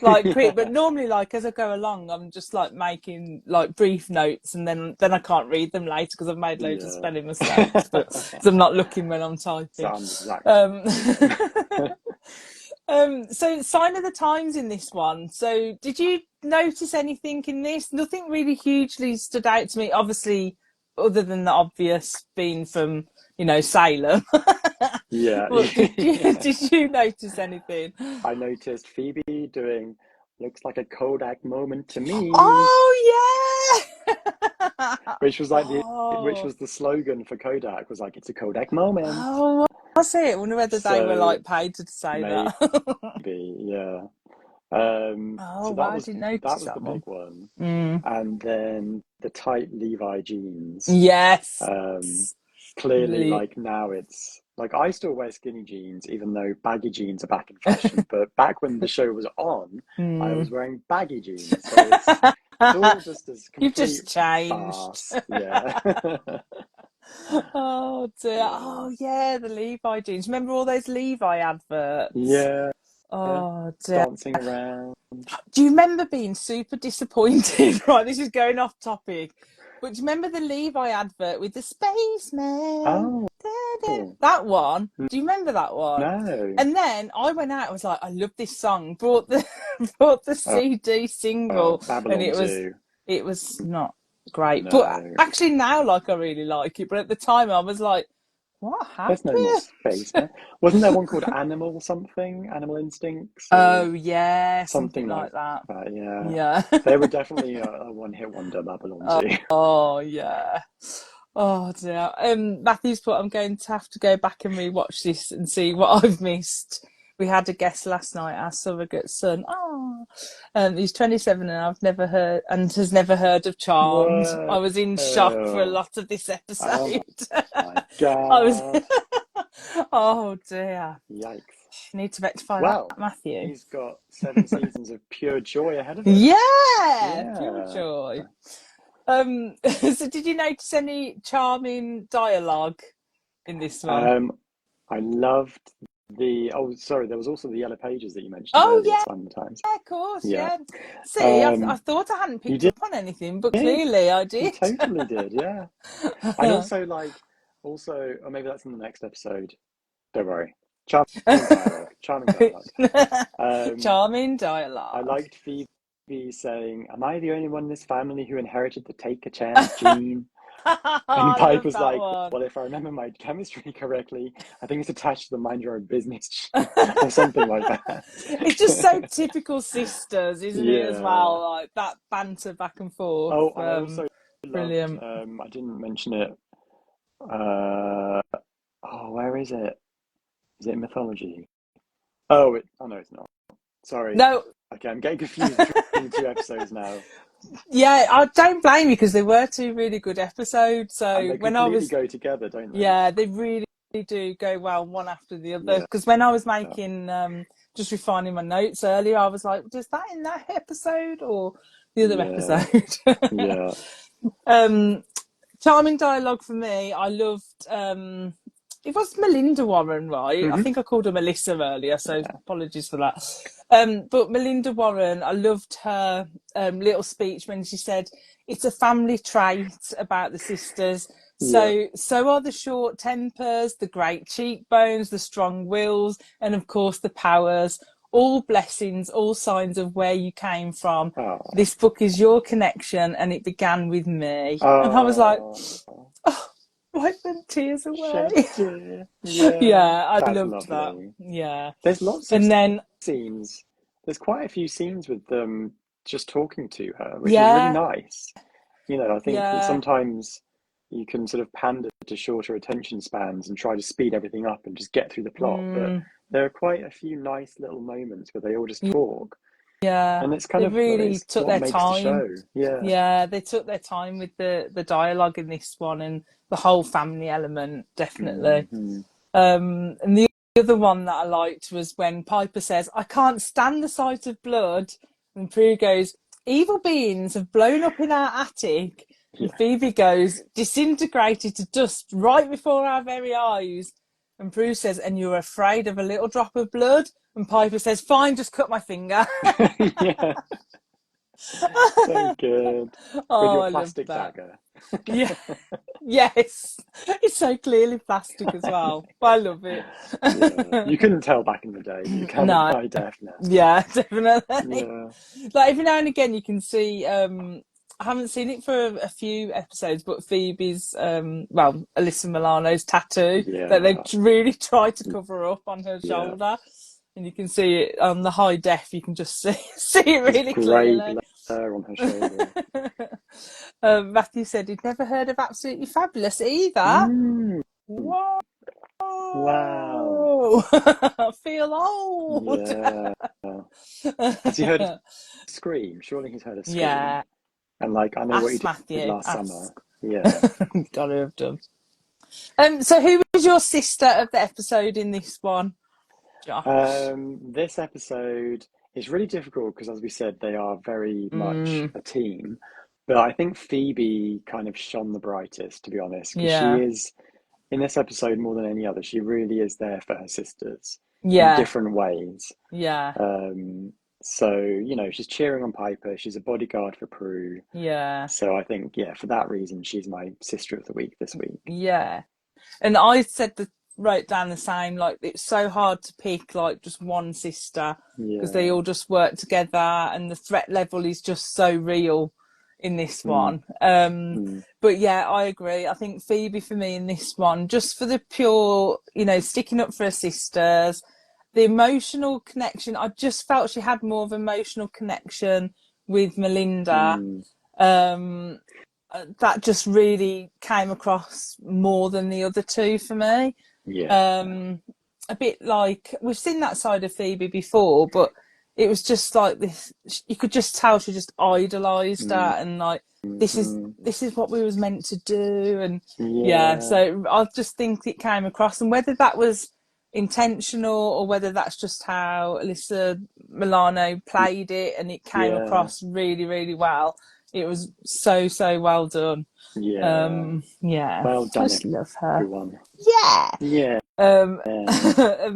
like quick. But normally, like, as I go along, I'm just like making like brief notes, and then I can't read them later because I've made loads of spelling mistakes, but because I'm not looking when I'm typing. Sounds exactly. So sign of the times in this one. So did you notice anything in this? Nothing really hugely stood out to me, obviously, other than the obvious being from, Salem. Did you notice anything? I noticed Phoebe doing looks like a Kodak moment to me. Oh yeah. Which was like which was the slogan for Kodak, was like, it's a Kodak moment. Oh, was it? I wonder whether they were like paid to say that. Maybe, yeah. So that was the big one. And then the tight Levi jeans. Yes. Clearly, like, now it's like, I still wear skinny jeans even though baggy jeans are back in fashion, but back when the show was on, I was wearing baggy jeans. So it's all just as complete. You've just changed. Farce. Yeah. Oh dear. Oh yeah, the Levi jeans. Remember all those Levi adverts? Yeah. Oh dear. Dancing around. Do you remember being super disappointed? Right, this is going off topic. But do you remember the Levi advert with the spaceman? Oh. That one? Do you remember that one? No. And then I went out, I was like, I love this song. Brought the CD single, and it was not great. No. But actually now, like, I really like it. But at the time I was like, what happened? There's no more space, man. Wasn't there one called Animal something? Animal Instincts? Oh yeah, something like that. Yeah. They were definitely a one-hit wonder, Babylon too. Oh yeah. Oh dear. Matthew's put, I'm going to have to go back and rewatch this and see what I've missed. We had a guest last night, our surrogate son. He's 27 and has never heard of Charmed. What? I was in shock for a lot of this episode. Oh my God. Oh dear. Yikes. You need to rectify that, Matthew. He's got 7 seasons of pure joy ahead of him. Yeah, pure joy. So did you notice any charming dialogue in this one? I loved there was also the yellow pages that you mentioned. Oh yeah, sometimes. Yeah, of course, yeah. See, I thought I hadn't picked up on anything, but clearly I did. You totally did, yeah. I also or maybe that's in the next episode. Don't worry. Charming dialogue. Charming dialogue. I liked Phoebe saying, "Am I the only one in this family who inherited the take a chance gene?" And Pipe was like, well, if I remember my chemistry correctly, I think it's attached to the mind your own business or something like that. It's just so typical sisters, isn't it, as well? Like that banter back and forth. Oh, I also brilliant. Loved, I didn't mention it. Where is it? Is it in mythology? Oh, no, it's not. Sorry. No. Okay, I'm getting confused between the 2 episodes now. Yeah, I don't blame you because they were 2 really good episodes. So and they completely go together, don't they? Yeah, they really do go well one after the other. Because when I was making, just refining my notes earlier, I was like, "Is that in that episode or the other episode?" Charming dialogue for me. I loved. It was Melinda Warren, right? I think I called her Melissa earlier, so apologies for that. But Melinda Warren, I loved her little speech when she said, it's a family trait about the sisters. So are the short tempers, the great cheekbones, the strong wills, and of course the powers. All blessings, all signs of where you came from. Oh. This book is your connection, and it began with me. And I was like, oh. Wipe them tears away. Shed a tear. Yeah, Yeah, I that's loved that. lovely. Yeah. There's lots of And then, scenes. There's quite a few scenes with them just talking to her, which is really yeah, nice. I think that yeah. sometimes you can sort of pander to shorter attention spans and try to speed everything up and just get through the plot. But Mm, there are quite a few nice little moments where they all just talk, yeah. and it's kind They of really it's took what their makes the time. show. Yeah. Yeah, they took their time with the dialogue in this one and the whole family element, definitely. Hmm. And the other one that I liked was when Piper says, "I can't stand the sight of blood," and Prue goes, "Evil beings have blown up in our attic." And Yeah. Phoebe goes, "Disintegrated to dust right before our very eyes." And Prue says, "And you're afraid of a little drop of blood?" And Piper says, "Fine, just cut my finger." Yeah. So good. With Oh, your I love plastic that. dagger. Yeah. Yes, it's so clearly plastic as well. But I love it. Yeah. You couldn't tell back in the day, but you can with No, high def now. yeah, definitely. Yeah. Like every now and again, you can see. I haven't seen it for a few episodes, but Phoebe's, Alyssa Milano's tattoo that they Yeah. really tried to cover up on her Yeah. shoulder, and you can see it on the high def. You can just see it This really grey clearly. glare on her shoulder. Matthew said he'd never heard of Absolutely Fabulous either. Mm. Whoa! Wow. I feel old. Yeah. Has he heard a scream? Surely he's heard a scream. Yeah, And I know what he ask did Matthew. last summer. Ask. Yeah. Gotta have done. So who was your sister of the episode in this one, Josh? This episode is really difficult because, as we said, they are very much Mm, a team. But I think Phoebe kind of shone the brightest, to be honest, because she yeah, is, in this episode more than any other, she really is there for her sisters in yeah, different ways. yeah, Um, so, she's cheering on Piper, she's a bodyguard for Prue. yeah, So I think, yeah, for that reason, she's my sister of the week this week. yeah. And I said wrote down the same. Like it's so hard to pick like just one sister because they Yeah. all just work together, and the threat level is just so real in this Mm, one. mm, But yeah, I agree. I think Phoebe for me in this one, just for the pure, sticking up for her sisters, the emotional connection. I just felt she had more of emotional connection with Melinda. mm. Um, that just really came across more than the other two for me. Yeah. A bit like we've seen that side of Phoebe before, but it was just like this. You could just tell she just idolized Mm, her, and like this is mm. this is what we was meant to do, and yeah. Yeah. So I just think it came across, and whether that was intentional or whether that's just how Alyssa Milano played it, and it came Yeah. across really, really well. It was so well done. Yeah. Yeah, Well I done, just love her. everyone. Yeah. Yeah. Um,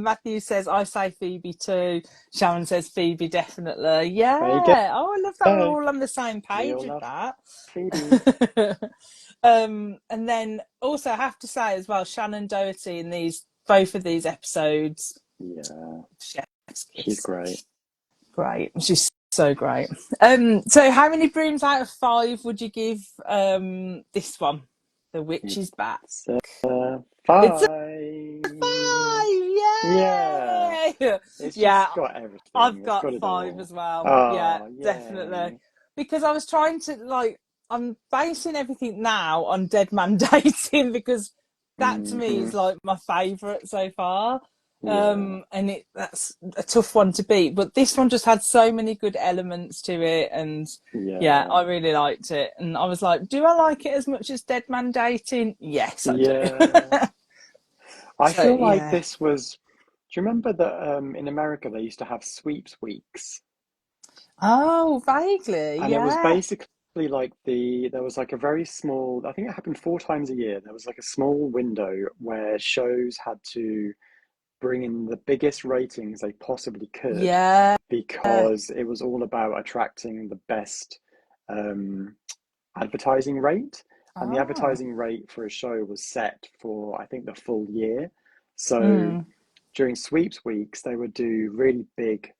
Matthew says, "I say Phoebe too." Sharon says, "Phoebe definitely." There you Yeah. Oh, I love that we're go. all on the same We page all with love that. Phoebe. And then also I have to say as well, Shannon Doherty in both of these episodes, Yeah. chef's She's kiss. great. Great. She's so great. So how many brooms out of 5 would you give this one? The Witch is Back. It's a It's a 5. 5! Yeah. Yay! It's Yeah, just got everything. I've It's got got it 5 all. as well. Yeah, Oh, definitely. yay. Because I was trying to I'm basing everything now on Dead Man Dating because that to me Hmm. is like my favourite so far. Yeah. And that's a tough one to beat. But this one just had so many good elements to it, and yeah, Yeah. I really liked it. And I was like, do I like it as much as Dead Man Dating? Yes, I do. Yeah. I So feel like yeah. this was. Do you remember that in America they used to have sweeps weeks? Oh, vaguely, And it was yeah. basically there was like a very small, I think it happened 4 times a year. There was like a small window where shows had to bring in the biggest ratings they possibly could Yeah. because it was all about attracting the best um, advertising rate. And the Oh. advertising rate for a show was set for, I think, the full year. So Mm. during sweeps weeks, they would do really big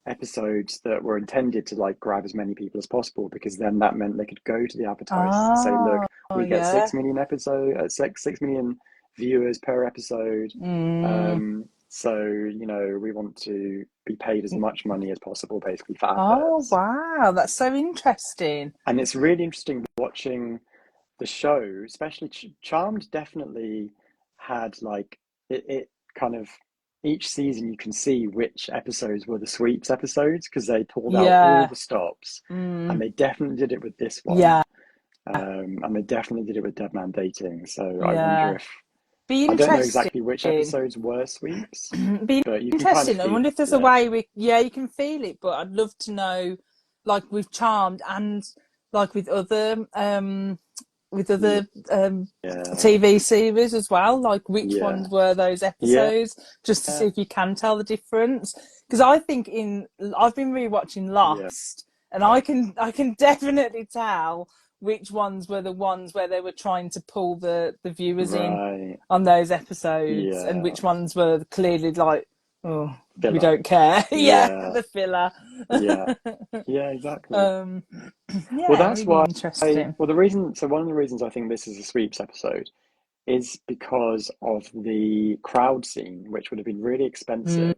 episodes that were intended to like grab as many people as possible, because then that meant they could go to the advertisers and say, look, we get 6 million six million viewers per episode. So, you know, we want to be paid as much money as possible, basically, for adverts. Oh, wow. That's so interesting. And it's really interesting watching the show, especially Charmed definitely had like it kind of, each season you can see which episodes were the sweeps episodes because they pulled out all the stops, and they definitely did it with this one. And they definitely did it with Dead Man Dating. So I wonder if, I don't know exactly which episodes were sweeps, but you can kind of I wonder if there's a way you can feel it, but I'd love to know, like with Charmed and like with other TV series as well, like which ones were those episodes, just to see if you can tell the difference. Because I think I've been rewatching Lost, and I can definitely tell which ones were the ones where they were trying to pull the viewers in on those episodes, and which ones were clearly like, oh, filler. We don't care. The filler. Exactly. Well, that's why. One of the reasons I think this is a sweeps episode is because of the crowd scene, which would have been really expensive.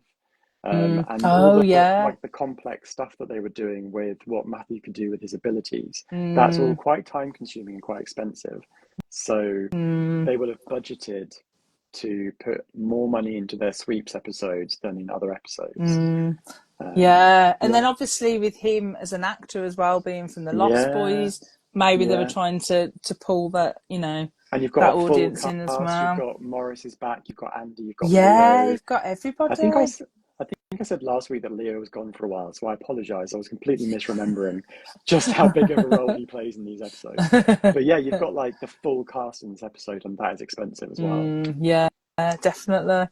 And all the complex stuff that they were doing with what Matthew could do with his abilities, that's all quite time consuming and quite expensive. So they would have budgeted to put more money into their sweeps episodes than in other episodes. And then obviously with him as an actor as well, being from the Lost Boys, maybe they were trying to pull that, you know, and you've got that audience in as well. You've got Morris is back, you've got Andy, you've got Leo. You've got everybody. I think I said last week that Leo was gone for a while, so I apologise. I was completely misremembering just how big of a role he plays in these episodes. But yeah, you've got like the full cast in this episode, and that is expensive as well. Definitely.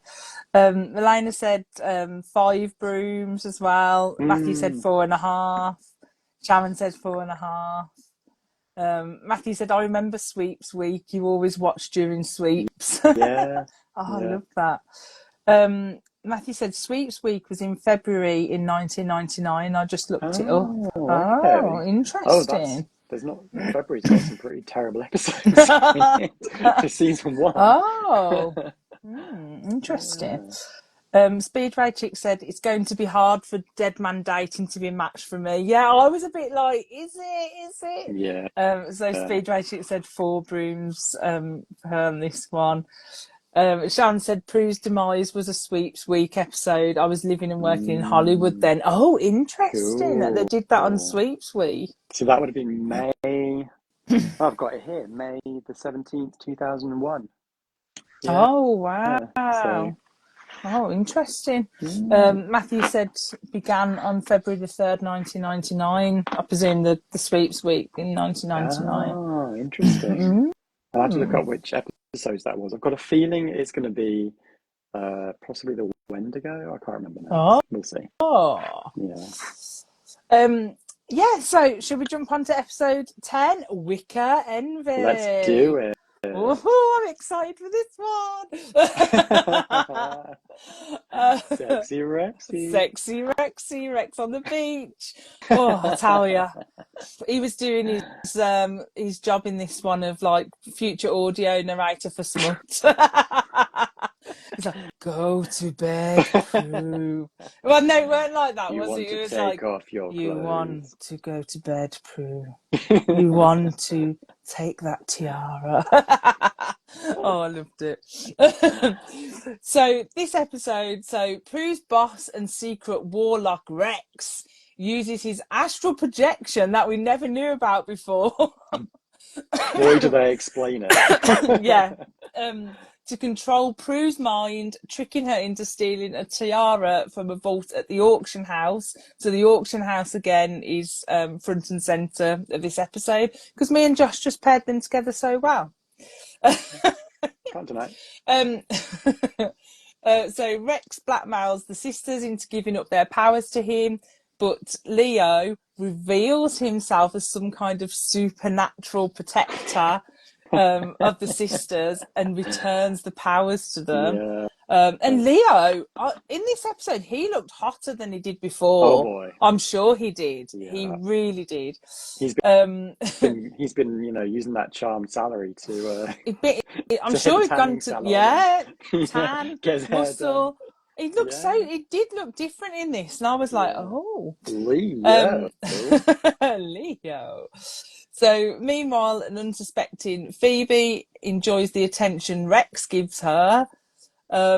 Melinda said 5 brooms as well. Matthew said 4.5. Sharon said 4.5. Matthew said, I remember sweeps week. You always watch during sweeps. I love that. Matthew said sweeps week was in February in 1999. I just looked it up. Oh, interesting. February's got some pretty terrible episodes for season 1. Interesting. Speed Ray Chick said it's going to be hard for Dead Man Dating to be matched for me. Yeah, I was a bit like, is it? Yeah. So Speed Ray Chick said 4 brooms for her on this one. Sharon said Prue's demise was a sweeps week episode. I was living and working in Hollywood then. Oh, interesting that they did that on sweeps week. So that would have been May. I've got it here, May the 17th, 2001. Oh, wow. Oh, interesting. Matthew said began on February the 3rd, 1999. I presume the sweeps week in 1999. Oh, interesting. I'll have to look up which episodes that was. I've got a feeling it's going to be possibly the Wendigo. I can't remember now. We'll see. So should we jump on to episode 10, Wicca Envy? Let's do it. Oh, I'm excited for this one. Sexy Rexy Rex on the beach. Oh, I tell you, he was doing his job in this one of like future audio narrator for Smut. He's like, go to bed, Prue. Well, no, it weren't like that, was it? It was like, you want to go to bed, Prue. You want to take that tiara. Oh, I loved it. So this episode, Prue's boss and secret warlock Rex uses his astral projection that we never knew about before. Boy, do they explain it. To control Prue's mind, tricking her into stealing a tiara from a vault at the auction house. So the auction house again is front and centre of this episode because me and Josh just paired them together so well. Can't deny. So Rex blackmails the sisters into giving up their powers to him, but Leo reveals himself as some kind of supernatural protector of the sisters and returns the powers to them. And Leo, in this episode, he looked hotter than he did before. Oh boy, I'm sure he did. yeah. He really did. He's been using that charmed salary to I'm to hit sure the he'd gone tanning to salon tan, get his hair done. muscle. He looked he did look different in this, and I was like, oh, Leo. Leo. So meanwhile, an unsuspecting Phoebe enjoys the attention Rex gives her. I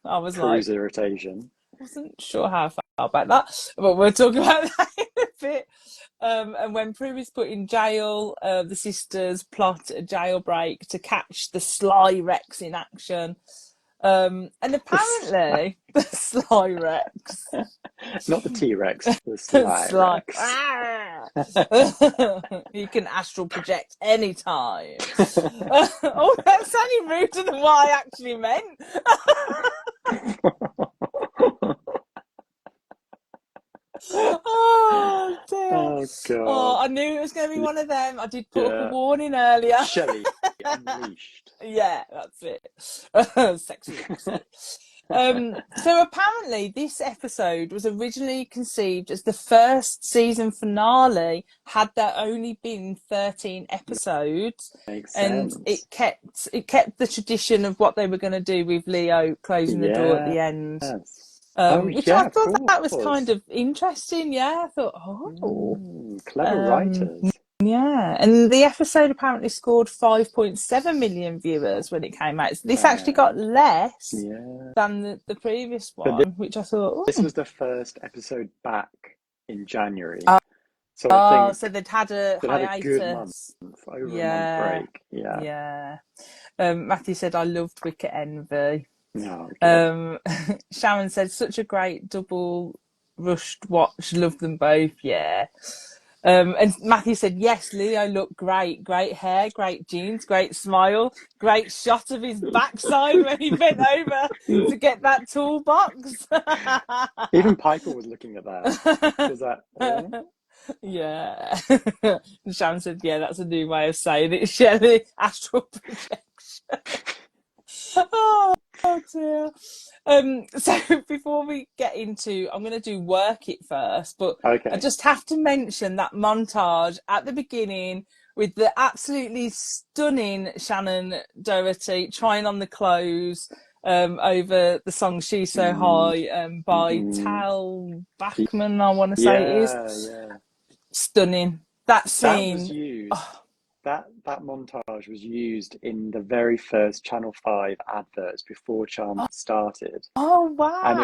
was Prue's like, irritation. wasn't sure how I felt about that, but we'll talk about that in a bit. And when Prue is put in jail, the sisters plot a jailbreak to catch the sly Rex in action. And apparently, the sly Rex. Not the T-Rex, the sly Rex. He can astral project anytime. Oh, that's sounding ruder than what I actually meant. Oh dear. Oh god. Oh, I knew it was going to be one of them. I did put up a warning earlier. Shelley unleashed. Yeah, that's it. Sexy Rexy. So apparently this episode was originally conceived as the first season finale had there only been 13 episodes. Makes and sense. it kept the tradition of what they were going to do with Leo closing the door at the end. Which I thought that was kind of interesting. Yeah, I thought, clever writers. Yeah, and the episode apparently scored 5.7 million viewers when it came out. So this actually got less than the previous one, which I thought. This was the first episode back in January. So I think so they'd had a hiatus. Had a good month, over a month break. Yeah. Matthew said, "I loved Wicca 𝐓𝐻𝐿." Sharon said, "Such a great double rushed watch. Loved them both." Yeah. And Matthew said, "Yes, Leo looked great. Great hair, great jeans, great smile, great shot of his backside when he bent over to get that toolbox." Even Piper was looking at that. Was that? Yeah. And Sharon said, "Yeah, that's a new way of saying it, Shelley. Astral projection." Oh dear. So before we get into, I'm going to do work it first, but I just have to mention that montage at the beginning with the absolutely stunning Shannon Doherty trying on the clothes over the song "She's So High" by Tal Bachman, I want to say it is. Stunning. That scene. That was used. That montage was used in the very first Channel 5 adverts before Charmed started. Oh wow! And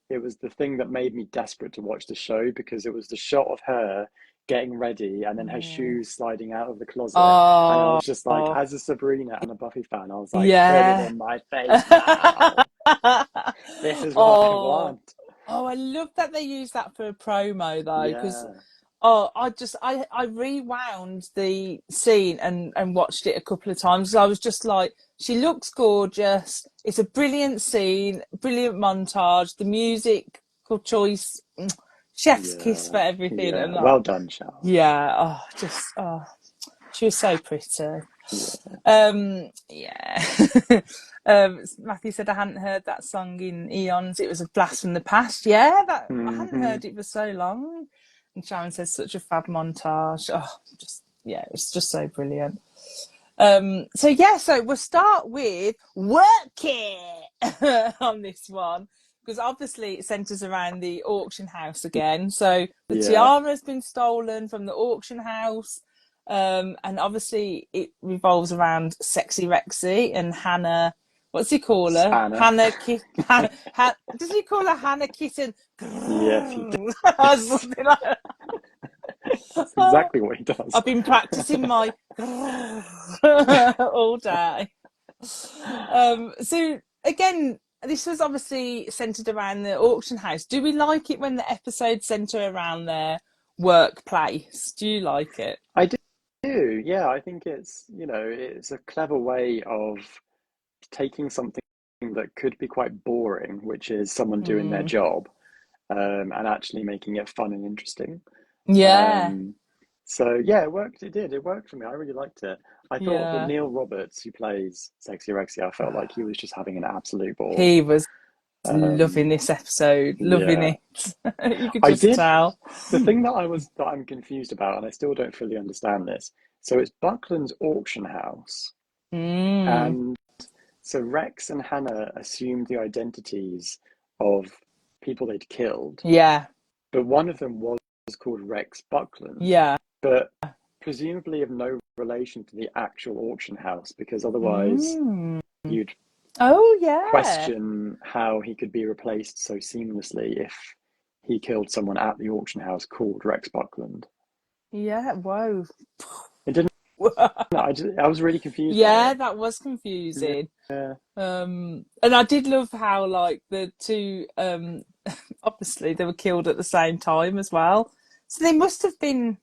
it was the thing that made me desperate to watch the show, because it was the shot of her getting ready and then her shoes sliding out of the closet. And I was just like, as a Sabrina and a Buffy fan, I was like, put it in my face now. This is what I want. Oh, I love that they used that for a promo though, because I rewound the scene and watched it a couple of times. I was just like, she looks gorgeous. It's a brilliant scene, brilliant montage. The musical choice, chef's kiss for everything. Yeah. And well done, Charles. Yeah. She was so pretty. Matthew said, "I hadn't heard that song in eons. It was a blast from the past." I hadn't heard it for so long. And Sharon says, "Such a fab montage." It's just so brilliant. So we'll start with work it on this one, because obviously it centres around the auction house again. So the tiara has been stolen from the auction house. And obviously it revolves around Sexy Rexy and Hannah. What's he call her? Hannah. Does he call her Hannah Kitten? Yes, he does. Something like that. That's exactly what he does. I've been practicing my all day. So again, this was obviously centered around the auction house. Do we like it when the episodes center around their workplace? Do you like it? I do. Yeah, I think it's a clever way of taking something that could be quite boring, which is someone doing their job, and actually making it fun and interesting. So yeah, it worked. It worked for me. I really liked it. I thought that Neil Roberts, who plays Sexy Rexy, I felt like he was just having an absolute ball. He was loving this episode, loving it. You could just tell. The thing that I'm confused about, and I still don't fully understand this. So it's Buckland's auction house, and so Rex and Hannah assumed the identities of people they'd killed. Yeah. But one of them was called Rex Buckland. Yeah. But presumably of no relation to the actual auction house, because otherwise you'd question how he could be replaced so seamlessly if he killed someone at the auction house called Rex Buckland. Yeah, whoa. It didn't. I was really confused. Yeah, that was confusing. Yeah. And I did love how like the two obviously they were killed at the same time as well. So they must have been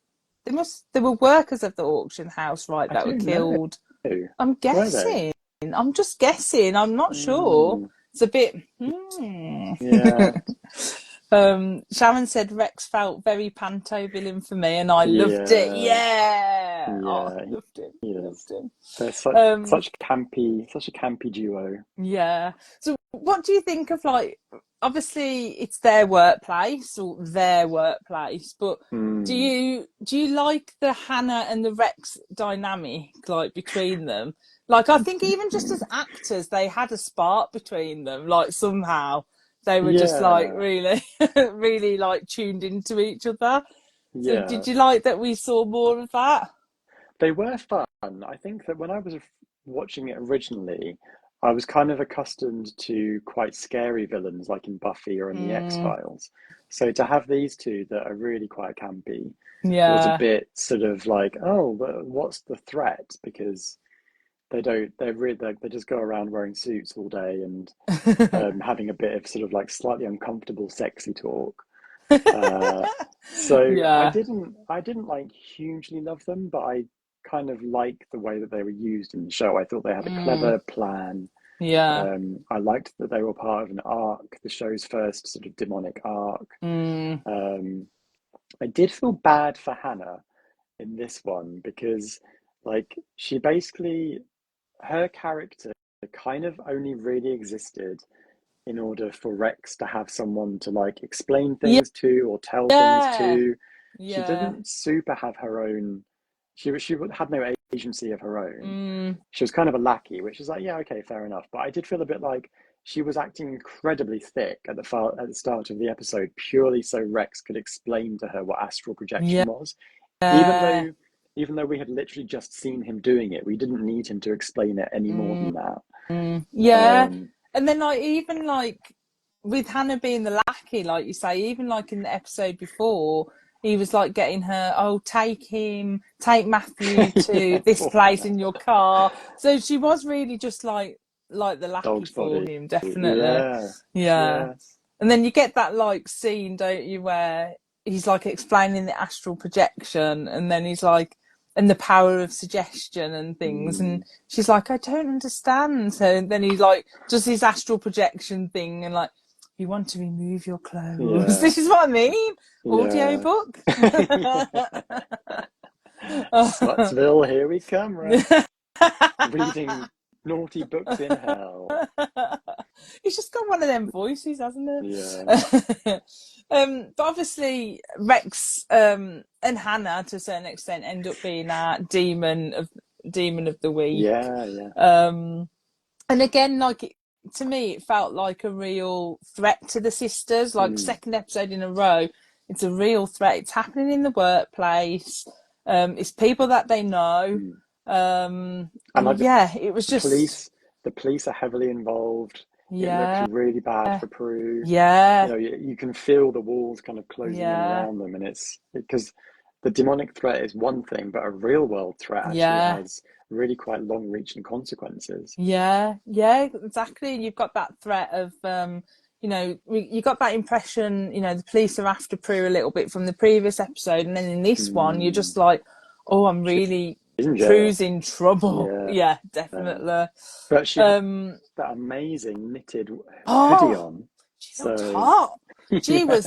they were workers of the auction house, right, that were killed. I'm guessing. I'm just guessing. I'm not sure. It's a bit Yeah. Sharon said Rex felt very panto villain for me, and I loved it. Yeah. Oh, I loved him. Loved him. They're such a campy duo. Yeah. So what do you think of, like, obviously it's their workplace, but do you like the Hannah and the Rex dynamic, like, between them? Like, I think even just as actors, they had a spark between them, like, somehow. They were just like really, really like tuned into each other. So did you like that we saw more of that? They were fun. I think that when I was watching it originally, I was kind of accustomed to quite scary villains like in Buffy or in the X-Files. So to have these two that are really quite campy was a bit sort of like, oh, but what's the threat? Because they just go around wearing suits all day and having a bit of sort of like slightly uncomfortable sexy talk. I didn't like hugely love them, but I kind of like the way that they were used in the show. I thought they had a clever plan. I liked that they were part of an arc, the show's first sort of demonic arc. I did feel bad for Hannah in this one because, like, she basically, her character kind of only really existed in order for Rex to have someone to, like, explain things to or tell things to. She didn't super have her own. She had no agency of her own. She was kind of a lackey, which is like, yeah, okay, fair enough. But I did feel a bit like she was acting incredibly thick at the start of the episode, purely so Rex could explain to her what astral projection was. Even though we had literally just seen him doing it, we didn't need him to explain it any more than that. And then, like, even like with Hannah being the lackey, like you say, even like in the episode before, he was like getting her, take Matthew to this place in your car. So she was really just like the lackey for him, definitely. Yeah. And then you get that like scene, don't you, where he's like explaining the astral projection, and then he's like, and the power of suggestion and things, and she's like, I don't understand. So then he like does his astral projection thing and like, you want to remove your clothes. This is what I mean. Audio book. Slutsville, here we come, right? Reading naughty books in hell. He's just got one of them voices, hasn't it? But obviously Rex and Hannah, to a certain extent, end up being our demon of the week. And again, like, to me, it felt like a real threat to the sisters. Like, second episode in a row, it's a real threat. It's happening in the workplace. It's people that they know. It was just the police are heavily involved. It looks really bad for Prue. You know, you can feel the walls kind of closing in around them, and it's because the demonic threat is one thing, but a real world threat actually has really quite long-reaching consequences. Exactly. You've got that threat of you got that impression, the police are after Prue a little bit from the previous episode, and then in this one you're just like, oh, I'm really Prue's in trouble. Yeah, definitely. But she had that amazing knitted hoodie on. She looked hot. She was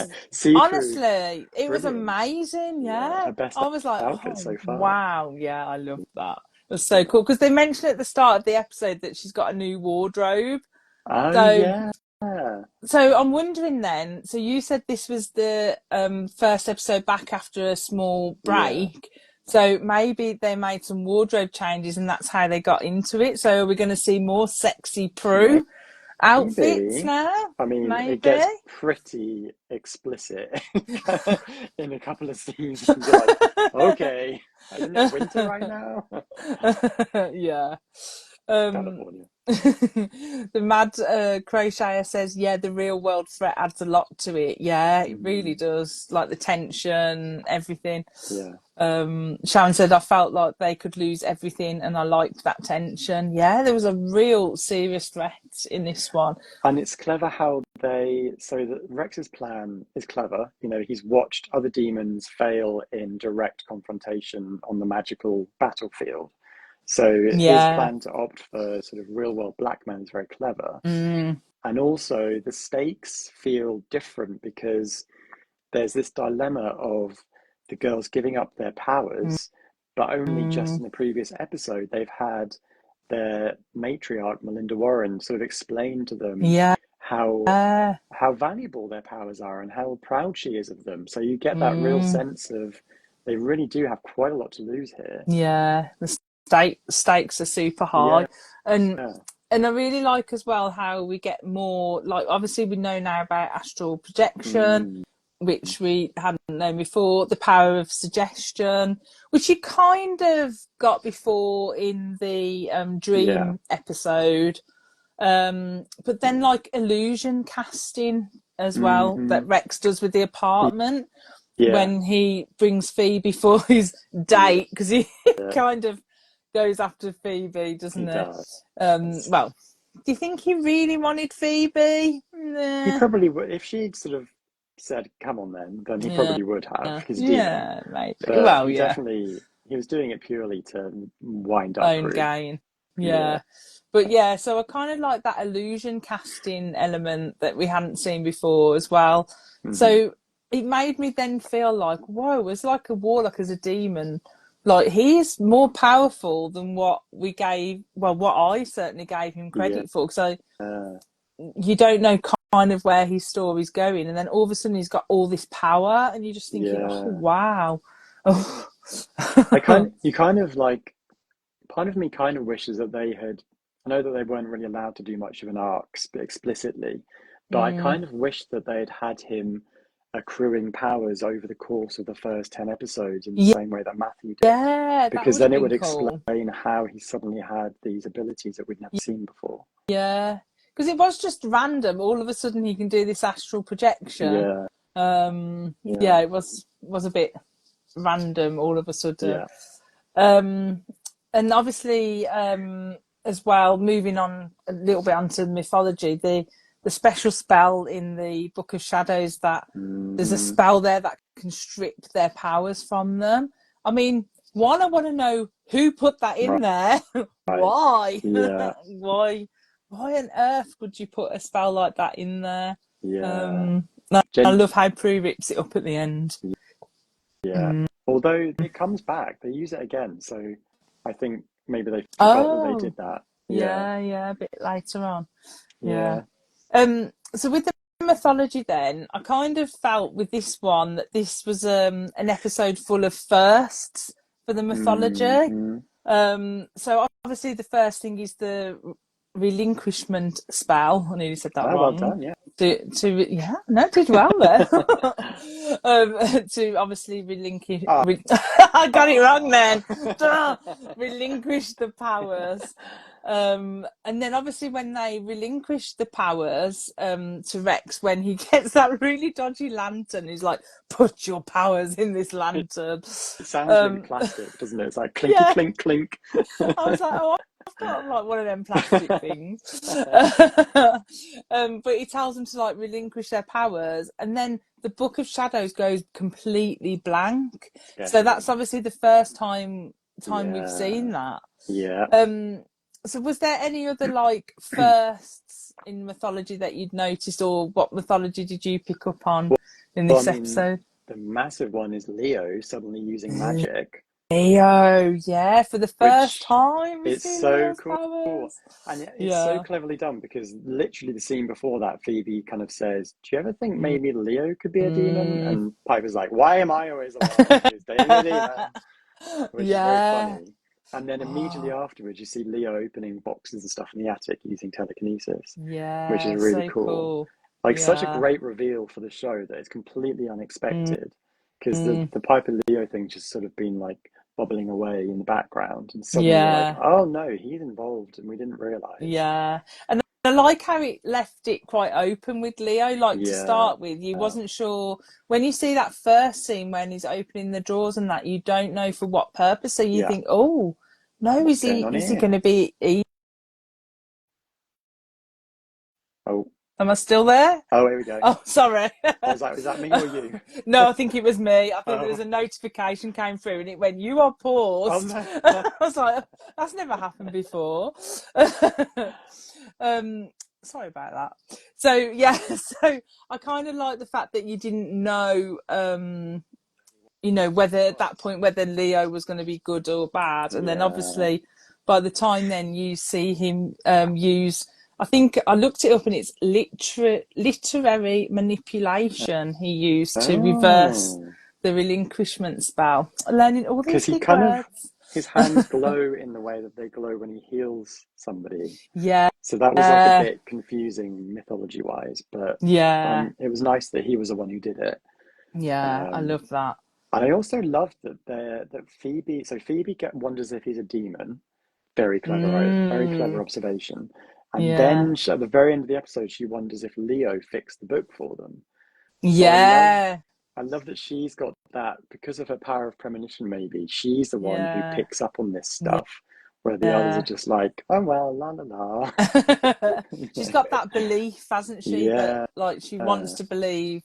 honestly, it was amazing. Her best I was like, outfit so far. Wow, I love that. was so cool because they mentioned at the start of the episode that she's got a new wardrobe. Oh, So, yeah. so I'm wondering then, so you said this was the first episode back after a small break. So maybe they made some wardrobe changes and that's how they got into it. So are we going to see more sexy Prue outfits now? I mean, Maybe. it gets pretty explicit in a couple of scenes. And you're like, okay, isn't it winter right now? Yeah. California. The mad crocheter says, yeah, the real world threat adds a lot to it. Yeah, it really does. Like the tension, everything. Yeah. Sharon said, I felt like they could lose everything and I liked that tension. Yeah, there was a real serious threat in this one. And it's clever how Rex's plan is clever. You know, he's watched other demons fail in direct confrontation on the magical battlefield. So his plan to opt for sort of real world black man is very clever. And also the stakes feel different because there's this dilemma of the girls giving up their powers, but only just in the previous episode they've had their matriarch Melinda Warren sort of explain to them how valuable their powers are and how proud she is of them. So you get that real sense of they really do have quite a lot to lose here. Yeah, the stakes are super high. And I really like as well how we get more, like, obviously we know now about astral projection, which we hadn't known before, the power of suggestion, which you kind of got before in the dream episode. But then like illusion casting as well, that Rex does with the apartment when he brings Phoebe for his date, because he kind of goes after Phoebe, doesn't he? Well, do you think he really wanted Phoebe? Nah. He probably would. If she'd sort of said, come on then he probably would have. Because maybe. But well, he was doing it purely to wind up own gain. But so I kind of like that illusion casting element that we hadn't seen before as well. So it made me then feel like, whoa, it's like a warlock as a demon. Like, he's more powerful than what I certainly gave him credit for. So you don't know kind of where his story's going. And then all of a sudden he's got all this power and you're just thinking, oh, wow. Part of me kind of wishes that they had, I know that they weren't really allowed to do much of an arc explicitly, but I kind of wish that they had had him accruing powers over the course of the first 10 episodes in the same way that Matthew did. Because then it would explain how he suddenly had these abilities that we'd never seen before. Yeah, because it was just random. All of a sudden he can do this astral projection. It was a bit random all of a sudden. And obviously as well, moving on a little bit onto mythology, the special spell in the Book of Shadows, that there's a spell there that can strip their powers from them. I mean, one, I want to know who put that in there. Why? Why on earth would you put a spell like that in there? I love how Prue rips it up at the end. Although it comes back, they use it again, so I think maybe they forgot that they did that. A bit later on. So with the mythology then, I kind of felt with this one that this was an episode full of firsts for the mythology. So obviously the first thing is the relinquishment spell. I nearly said that wrong. Well done, did well there. To obviously relinquish. I got it wrong then. Relinquish the powers. And then obviously when they relinquish the powers to Rex, when he gets that really dodgy lantern, he's like, put your powers in this lantern. It sounds really plastic, doesn't it? It's like clinky clink clink. I was like, I've got like one of them plastic things. But he tells them to like relinquish their powers, and then the Book of Shadows goes completely blank. So that's obviously the first time we've seen that. So was there any other like firsts in mythology that you'd noticed, or what mythology did you pick up on in this episode? The massive one is Leo suddenly using magic. Leo, yeah, for the first which time we it's see so Leo's cool. powers. And it's so Yeah. cleverly done because literally the scene before that, Phoebe kind of says, "Do you ever think Mm. maybe Leo could be a demon?" Mm. And Piper's like, "Why am I always the one who's dating a demon?" Which is very Yeah. funny. And then immediately Oh, afterwards, you see Leo opening boxes and stuff in the attic using telekinesis, which is yeah, really so cool. cool. Like such a Yeah. great reveal for the show that it's completely Mm. unexpected because Mm. the Piper Leo thing just sort of been like bubbling away in the background, and suddenly you're like, Yeah. oh no, he's involved, and we didn't realize. Yeah. And I like how it left it quite open with Leo. Like to Yeah, start with, you wasn't sure when you see that first scene when he's opening the drawers and that you don't know for what purpose. So you yeah. think, oh no, What's going on is he here? gonna be Oh, am I still there? oh, here we go. Oh, sorry. Was that, is that me or you? No, I think it was me. I think there was Oh, a notification came through and it went, "You are oh paused." no. I was like, "That's never happened before." um, Sorry about that. So yeah, so I kind of like the fact that you didn't know, whether at that point whether Leo was going to be good or bad, and then Yeah, obviously by the time then you see him use. I think I looked it up and it's literary manipulation he used to reverse oh, the relinquishment spell. Learning all because these he big kind of words. his hands glow in the way that they glow when he heals somebody. Yeah, So that was like a bit confusing mythology wise, but yeah, it was nice that he was the one who did it. yeah. I Um, love that. and I also loved that Phoebe. So Phoebe wonders if he's a demon. Very clever, right? Very clever Mm, observation. And yeah, then at the very end of the episode, she wonders if Leo fixed the book for them. So yeah, I love that she's got that because of her power of premonition. Maybe she's the one who yeah, picks up on this yeah. stuff, where the others are Yeah. just like, "Oh well, la la la." She's got that belief, hasn't she? That Yeah, like she wants to believe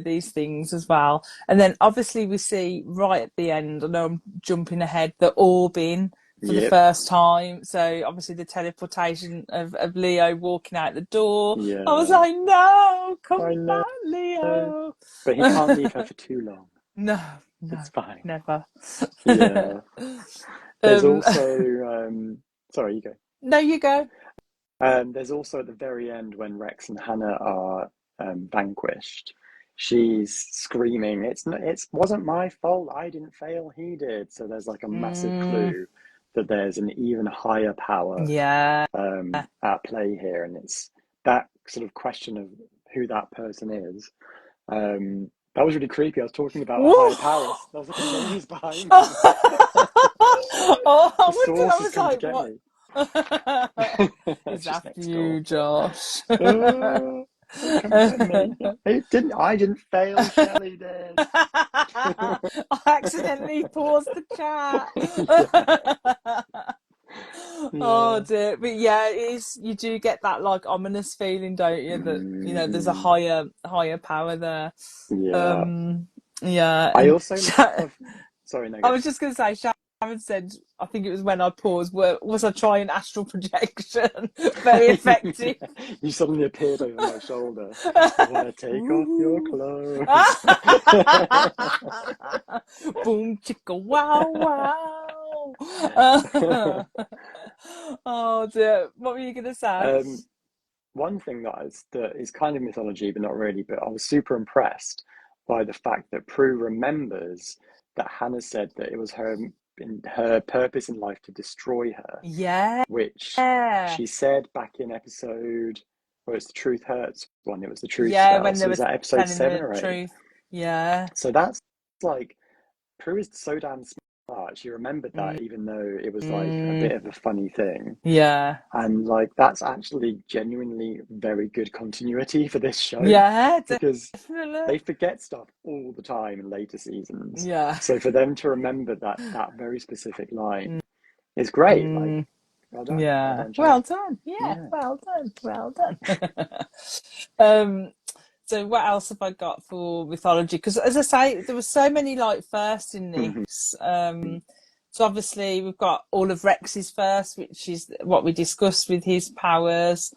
these things as well. And then obviously we see right at the end, I know I'm jumping ahead, the orbing for the yep, first time. So obviously the teleportation of Leo walking out the door. I was yeah. like, no, I come know, back, Leo. but he can't leave her for too long. No, It's no, fine. never. Yeah. There's um, also, sorry, you go. no, you go. There's also at the very end when Rex and Hannah are vanquished, she's screaming, it wasn't my fault. I didn't fail. He did." So there's like a massive Mm, clue that there's an even higher power yeah. at play here, and it's that sort of question of who that person is. That was really creepy. I was talking about a higher power. Woo! There was like a noise behind me. Oh, I The wondered. source I has was come to like, get what? me. Is It's just that next door. you, Josh? Oh, don't come get me. I didn't fail, Shelley did. I accidentally paused the chat. Yeah, Oh yeah. dear, but yeah, it is. You do get that like ominous feeling, don't you? That there's a Mm, higher power there. yeah. Um, yeah, I and also love, sorry, no, I go. was just going to say, Sharon said, I think it was when I paused, was I trying astral projection? Very effective. You suddenly appeared over my shoulder. I want to take off your Ooh. clothes. Boom, chicka, wow, wow. Oh dear, what were you going to say? Um, One thing that is kind of mythology, but not really, but I was super impressed by the fact that Prue remembers that Hannah said that it was her purpose in life to destroy her, Yeah. which she said back in episode, well, it's the Truth Hurts one, it was the truth Yeah, spell. when they So were is that episode telling seven the or eight? truth. Yeah. So that's like Prue is so damn smart. She remembered Mm, that even though it was like a mm, bit of a funny thing. yeah. And like that's actually genuinely very good continuity for this show Yeah, because definitely. they forget stuff all the time in later seasons. Yeah. So for them to remember that very specific line is great. Like, Mm, well yeah. done, show. Well done. Yeah, Yeah. well done. Well done. um, so what else have I got for mythology? Because as I say, there were so many like firsts in Mhm. this. So obviously we've got all of Rex's first, which is what we discussed with his powers.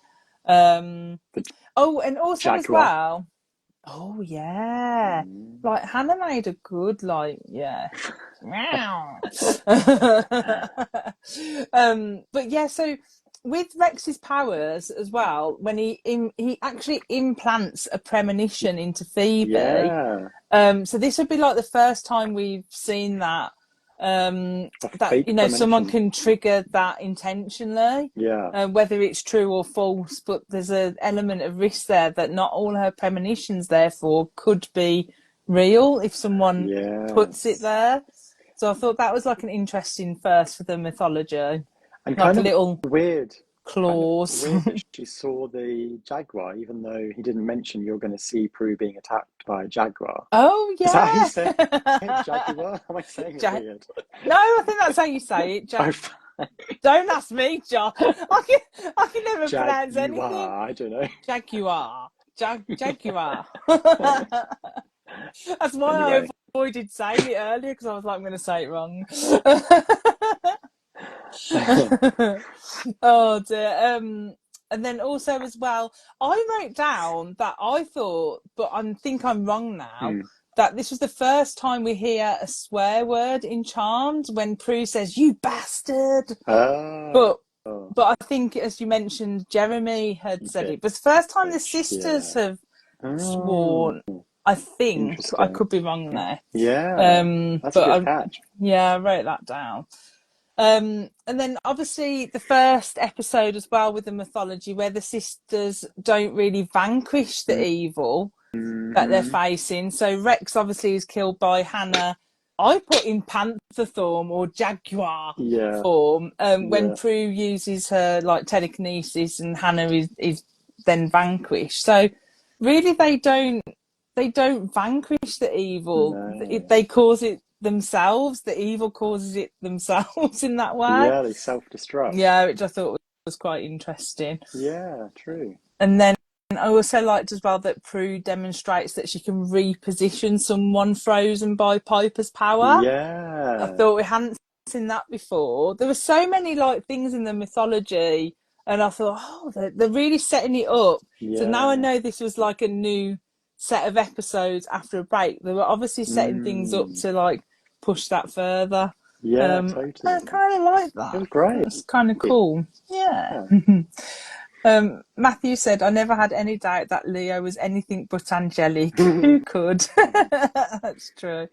Um, The oh, and also as Jaguar. well. Oh yeah, like Hannah made a good meow. But yeah, so with Rex's powers as well, when he actually implants a premonition into Phoebe. Yeah. So this would be like the first time we've seen that. A That fake someone premonition. can trigger that intentionally, Yeah. whether it's true or false. But there's an element of risk there that not all her premonitions, therefore, could be real if someone puts it Yes. there. So I thought that was like an interesting first for the mythology, And like kind a of little weird, clause. that she saw the jaguar, even though he didn't mention you're going to see Prue being attacked by a jaguar. Oh Is that how you yeah. say it? Jaguar? Am I saying it Ja- weird? no, I think that's how you say it. Oh, Don't ask me, John. I can never pronounce anything. jaguar. I don't know. Jaguar. Jaguar. That's why I Anyway. avoided saying it earlier, because I was like, I'm going to say it wrong. Oh dear. And then also as well, I wrote down that I thought, but I think I'm wrong now, that this was the first time we hear a swear word in Charmed when Prue says, "You bastard." Oh, But I think, as you mentioned, Jeremy had he said did. it. But it's the first time the Which, sisters yeah. have Oh, sworn. I think I interesting. could be wrong there. Yeah, that's a But good catch. I wrote that down. And then obviously the first episode as well with the mythology, where the sisters don't really vanquish the evil that they're facing. So Rex obviously is killed by Hannah. I put in panther form or jaguar form when Prue uses her like telekinesis, and Hannah is then vanquished. So really they don't vanquish the evil. No. They cause it themselves. The evil causes it themselves in that way. Yeah, they self-destruct. Yeah, which I thought was quite interesting. Yeah, true. And then I also liked as well that Prue demonstrates that she can reposition someone frozen by Piper's power. I Yeah. thought we hadn't seen that before. There were so many like things in the mythology, and I thought, oh, they're really setting it up. Yeah. So now I know this was like a new set of episodes after a break. They were obviously setting things up to like push that further. Yeah, totally. I kind of like that. It was great. It's kind of cool. Yeah. Matthew said, I never had any doubt that Leo was anything but angelic. Who could? That's true.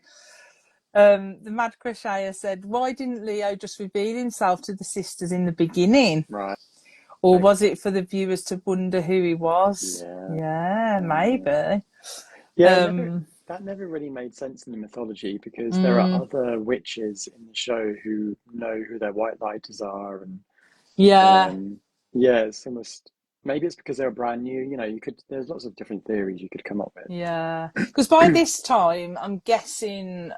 The Mad Crocheter said, why didn't Leo just reveal himself to the sisters in the beginning? Right. Or was it for the viewers to wonder who he was? Yeah. Maybe. Yeah, that never really made sense in the mythology, because there are other witches in the show who know who their white lighters are, and it's almost, maybe it's because they're brand new. There's lots of different theories you could come up with. Yeah, because by this time, I'm guessing.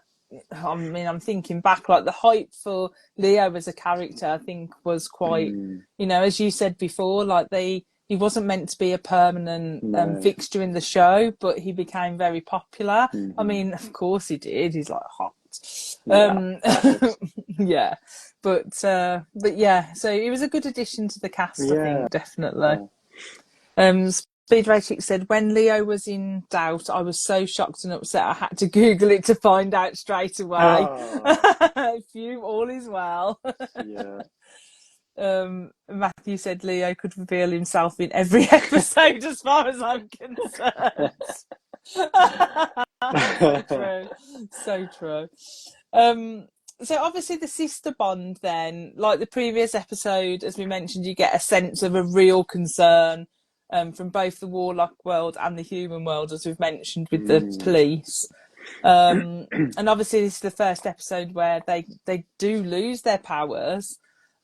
I mean, I'm thinking back, like the hype for Leo as a character, I think was quite, as you said before, like he wasn't meant to be a permanent fixture in the show, but he became very popular. I mean, of course he did. He's like hot. Yeah, but yeah, so it was a good addition to the cast, I think, definitely. Speed Rachel said, when Leo was in doubt, I was so shocked and upset I had to Google it to find out straight away. Phew, all is well. Matthew said Leo could reveal himself in every episode as far as I'm concerned. So true. So true. So obviously the sister bond then, like the previous episode, as we mentioned, you get a sense of a real concern from both the warlock world and the human world, as we've mentioned with the police. And obviously this is the first episode where they do lose their powers.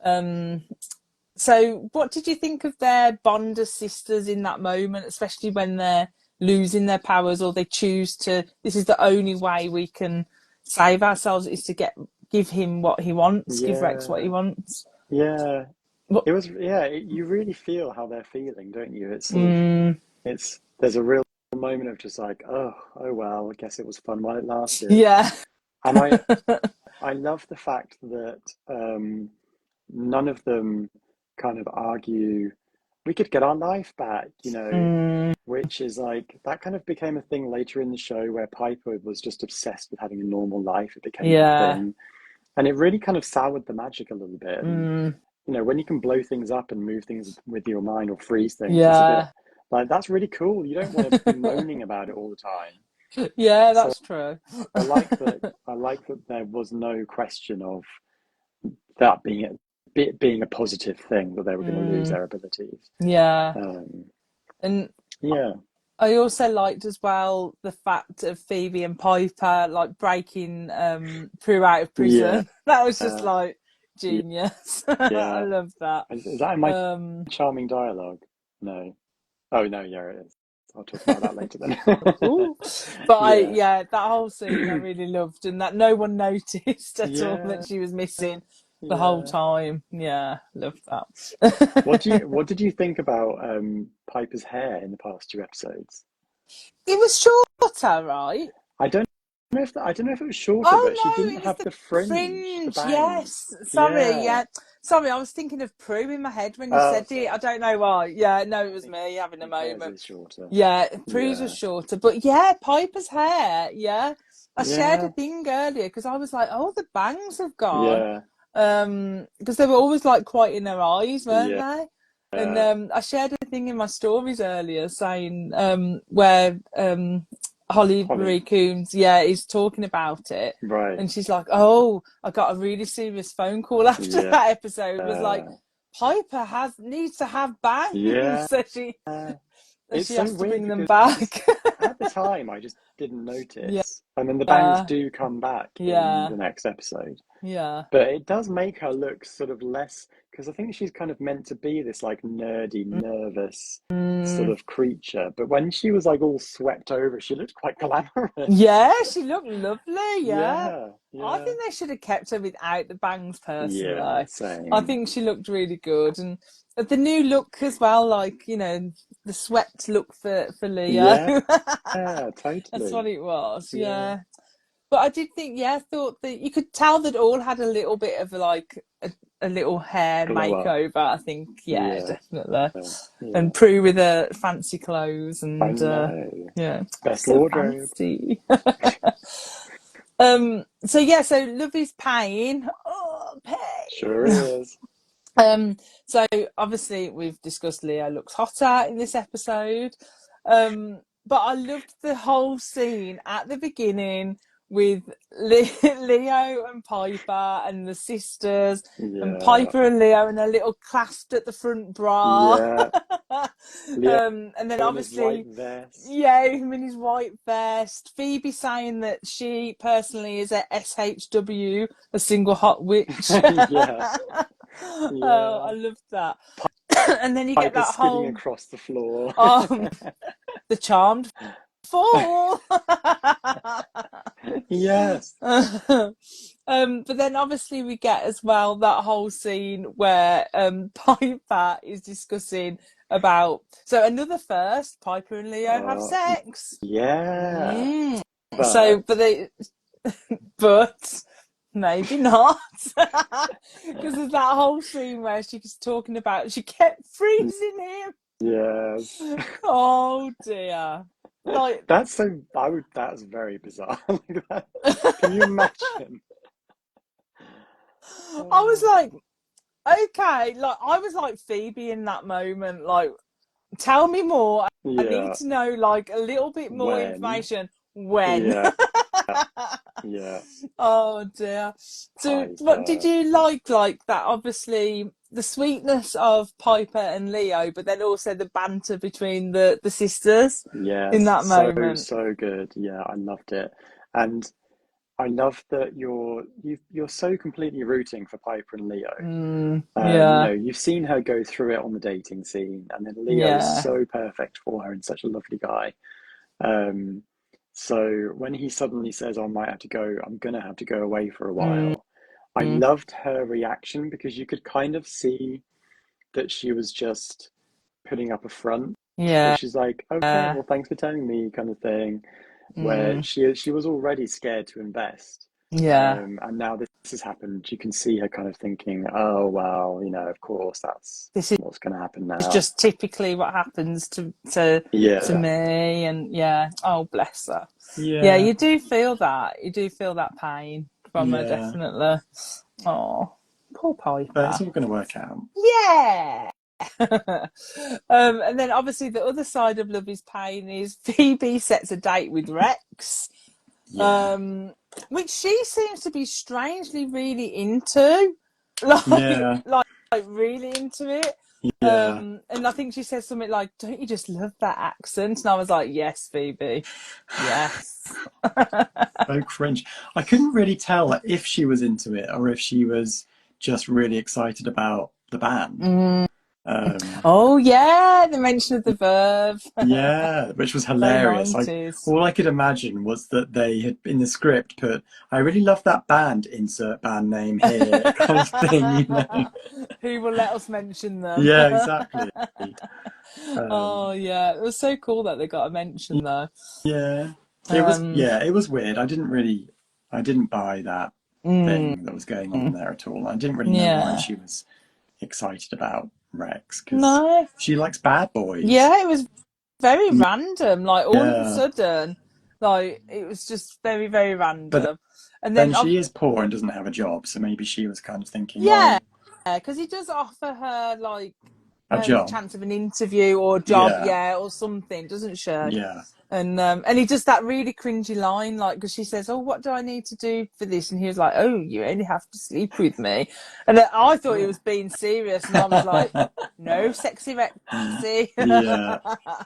So what did you think of their bond as sisters in that moment, especially when they're losing their powers, or they choose to, this is the only way we can save ourselves, is to give him what he wants, give Rex what he wants? It was, you really feel how they're feeling, don't you? It's sort of, there's a real moment of just like, oh well, I guess it was fun while it lasted. Yeah. And I love the fact that none of them kind of argue, we could get our life back, which is like, that kind of became a thing later in the show where Piper was just obsessed with having a normal life. It became her Yeah. thing. And it really kind of soured the magic a little bit. And, Mm. you know, when you can blow things up and move things with your mind or freeze things, it's a bit Yeah. like, that's really cool. You don't want to be moaning about it all the time. Yeah, So that's true. I like that. I like that there was no question of that being a positive thing, that they were going to lose Mm. their abilities. Yeah. Um, And yeah, I also liked as well the fact of Phoebe and Piper like breaking Prue out of yeah, prison. That was just like genius. I yeah. love that. Is that in my Um charming dialogue? No. Oh no, yeah, it is. I'll talk about that later then. Ooh. But Yeah, that whole scene I really loved, and that no one noticed at all yeah, that she was missing the whole yeah. time. Yeah, loved that. What did you think about Piper's hair in the past two episodes? It was shorter, right? I don't I don't know if it was shorter, but she Oh didn't no, it was have the the fringe, the fringe. bangs. Yes. Sorry. Yeah. Yeah. Sorry, I was thinking of Prue in my head when you Oh, said it. I sorry. don't know why. Yeah, no, it I was think me having a hers moment. is shorter. Yeah, Prue's was Yeah. shorter, but yeah, Piper's hair. Yeah, I shared a Yeah. thing earlier because I was like, oh, the bangs have gone. Yeah. Because they were always like quite in her eyes, weren't Yeah. they? And Yeah. I shared a thing in my stories earlier saying where Holly Holly. Marie Coombs, yeah, is talking about it. Right. And she's like, oh, I got a really serious phone call after Yeah. that episode. Was like, Piper needs to have bangs. Yeah. So she It's so has to weird bring them because back. at the time I just didn't Yeah, notice. And then the bangs do come back in yeah, the next episode. yeah. But it does make her look sort of less, because I think she's kind of meant to be this like nerdy, nervous sort Mm. of creature. But when she was like all swept over, she looked quite glamorous. Yeah, she looked lovely. Yeah. Yeah, I yeah, think they should have kept her without the bangs yeah, personally. I same. think she looked really good. And the new look as well, like, the swept look for Leo. Yeah, That's what totally. it was. Yeah, Yeah. But I did think, I thought that you could tell that all had a little bit of like a little hair glow up. makeover. I think, yeah, Yeah, definitely. yeah. And Prue with her fancy clothes I and know. yeah, Best so wardrobe. fancy. So love is pain. Oh, Sure pain. is. So obviously we've discussed Leo looks hotter in this episode. But I loved the whole scene at the beginning with Leo and Piper and the sisters and Yeah, Piper and Leo and a little clasped at the front bra. yeah. Leo And then in his white obviously, vest. yeah, him in his white vest. Phoebe saying that she personally is a SHW, a single hot witch. Yeah, Oh, I yeah. loved that. And then you get Piper that skidding whole across the floor. the charmed fall. Yes. But then obviously we get as well that whole scene where Piper is discussing about another first, Piper and Leo have Uh, sex. yeah. Mm. So, But but maybe not, because there's that whole scene where she's talking about she kept freezing him. yes. Oh dear, like That's very bizarre. Like that. Can you imagine? I was Oh, like, okay, like I was like Phoebe in that moment, like tell me more. I need yeah. to know like a little bit more When? information. When? Yeah. Yeah. Oh dear. So what did Piper. you like that? Obviously the sweetness of Piper and Leo, but then also the banter between the sisters in Yes. that So, moment. so good. Yeah, I loved it. And I love that you're so completely rooting for Piper and Leo. You know, Yeah. you've seen her go through it on the dating scene, and then Leo is Yeah. so perfect for her and such a lovely guy. Um, so when he suddenly says, "I might have to go, I'm gonna have to go away for a Mm, while," I loved her reaction because you could kind of see that she was just putting up a front. That yeah. she's like, "Okay, well, thanks for telling me," kind of thing. Where Mm, she was already scared to invest. Yeah. And now this has happened. You can see her kind of thinking, oh, well, of course, that's This is what's going to happen now. just typically what happens to me. And yeah, oh, bless her. Yeah, you do feel that. You do feel that pain from her, definitely. Oh, poor Piper. But it's all going to work out. Yeah. And then obviously the other side of Love is Pain is Phoebe sets a date with Rex. Which she seems to be strangely really into. Like really into it. And I think she says something like, don't you just love that accent? And I was like, yes, Phoebe. Yes. So cringe. I couldn't really tell if she was into it or if she was just really excited about the band. Oh yeah, the mention of the verb. Yeah, which was hilarious. All I could imagine was that they had in the script put, "I really love that band. Insert band name here," kind of thing. Who will let us mention them? Yeah, exactly. Oh yeah, it was so cool that they got a mention though. Yeah, it was. Yeah, it was weird. I didn't buy that thing that was going on there at all. I didn't really know why she was excited about Rex, because she likes bad boys. Yeah, it was very random. Like all of a sudden, like it was just very, very random. But and then she is poor and doesn't have a job, so maybe she was kind of thinking, because he does offer her like a job, chance of an interview or a job, or something, doesn't she? Yeah. And he does that really cringy line, like, because she says, "Oh, what do I need to do for this?" And he was like, "Oh, you only have to sleep with me." And I thought he was being serious, and I was like, "No, sexy Rexy."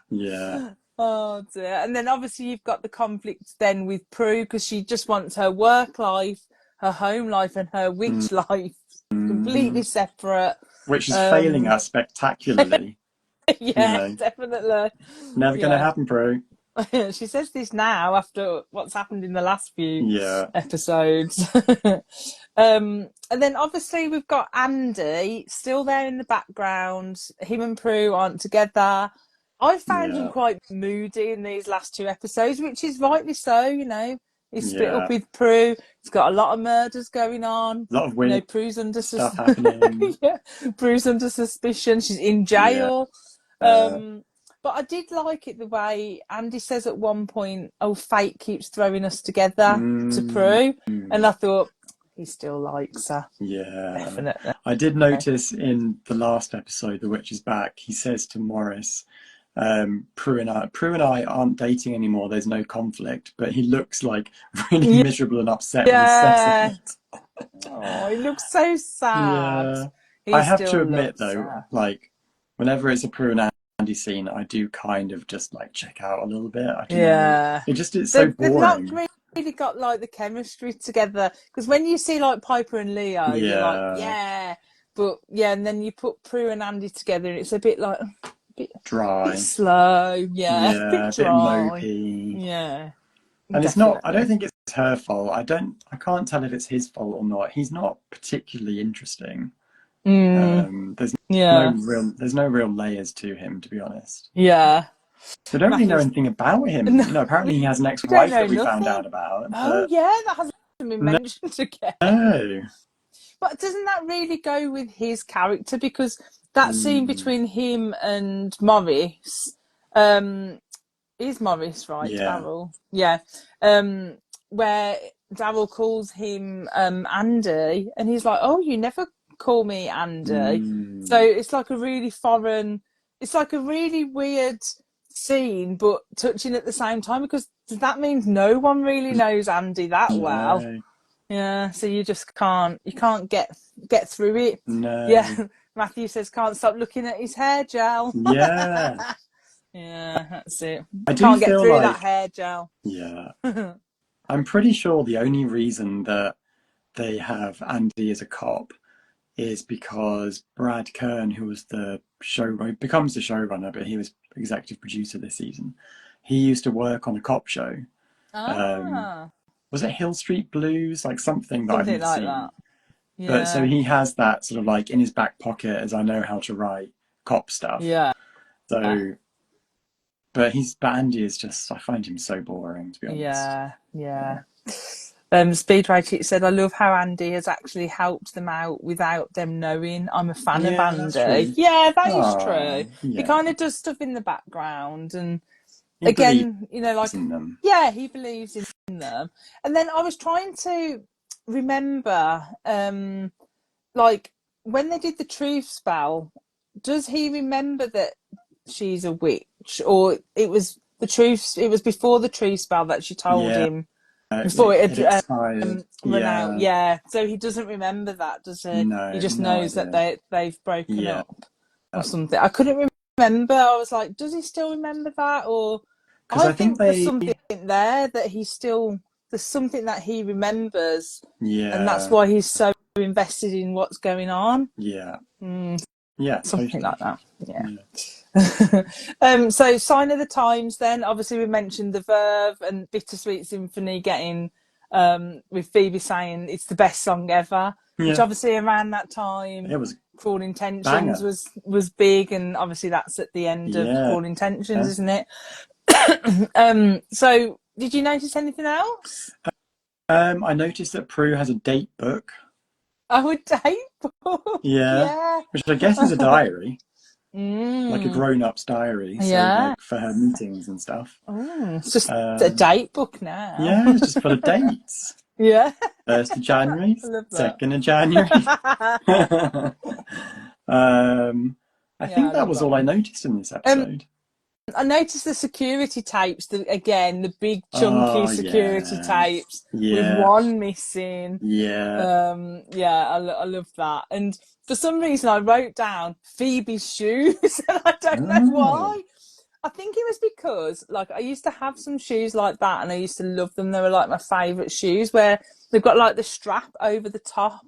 Yeah. Oh dear. And then obviously you've got the conflict then with Prue, because she just wants her work life, her home life, and her witch life completely separate, which is failing her spectacularly. Definitely. Never going to happen, Prue. She says this now after what's happened in the last few episodes. And then obviously we've got Andy still there in the background. Him and Prue aren't together. I found him quite moody in these last two episodes, which is rightly so. He's split up with Prue. He's got a lot of murders going on. A lot of weird Prue's under stuff happening. Prue's under suspicion. She's in jail. But I did like it the way Andy says at one point, "Oh, fate keeps throwing us together," to Prue. And I thought, he still likes her. Yeah. Definitely. I did notice in the last episode, The Witch is Back, he says to Morris, Prue and I aren't dating anymore, there's no conflict, but he looks like really miserable and upset when he says it. Oh, he looks so sad. I have to admit though, like whenever it's a Prue and Andy scene, I do kind of just like check out a little bit. I don't know. It's so boring. They've not really got like the chemistry together, because when you see like Piper and Leo, you're like, and then you put Prue and Andy together, and it's a bit like dry, a bit slow, a bit mopey, And it's not. I don't think it's her fault. I can't tell if it's his fault or not. He's not particularly interesting. There's no real layers to him, to be honest. Yeah. We don't really know anything about him. No. Apparently he has an ex-wife that we found out about. Oh yeah, that hasn't been mentioned again. No. But doesn't that really go with his character? Because that scene between him and Morris, is Morris right? Daryl, where Daryl calls him Andy, and he's like, "Oh, you never call me Andy." So it's like a really foreign, it's like a really weird scene, but touching at the same time, because that means no one really knows Andy that well. Yeah, so you just can't get through it. No. Yeah, Matthew says can't stop looking at his hair gel. Yeah. Yeah, that's it. I can't get through that hair gel. Yeah. I'm pretty sure the only reason that they have Andy as a cop is because Brad Kern, who was becomes the showrunner, but he was executive producer this season. He used to work on a cop show. Was it Hill Street Blues? Like something that I've never seen. That. Yeah. But so he has that sort of like in his back pocket, as I know how to write cop stuff. Yeah. So, but Andy is just, I find him so boring, to be honest. Yeah. Speedway Chick said, I love how Andy has actually helped them out without them knowing. I'm a fan of that's Andy. true. Yeah, that is true. He Yeah. kind of does stuff in the background, and He again, you know, like, believes in them. yeah, he believes in them. And then I was trying to remember, like, when they did the truth spell, does he remember that she's a witch, or it was the truth? It was before the truth spell that she told him before it had expired. run out. Yeah, so he doesn't remember that, does he? No, He just no knows idea. that they've broken Yeah. up or something. I couldn't remember. I was like, does he still remember that, or I think there's something there that there's something that he remembers, and that's why he's so invested in what's going on. Yeah. Something totally. like that. So sign of the times then, obviously we mentioned the Verve and Bittersweet Symphony getting with Phoebe saying it's the best song ever, which obviously around that time it was Cruel Intentions was big, and obviously that's at the end of Cruel Intentions, isn't it? So did you notice anything else? I noticed that Prue has a date book. Oh, a date book. Yeah. Which I guess is a diary. Like a grown-up's diary. So like for her meetings and stuff. It's just a date book now. Yeah, it's just full of dates. 1st of January, 2nd of January. I think that was all I noticed in this episode. I noticed the security tapes, the big chunky security tapes with one missing. I love that. And for some reason I wrote down Phoebe's shoes and I don't know why. I think it was because like I used to have some shoes like that and I used to love them. They were like my favourite shoes, where they've got like the strap over the top,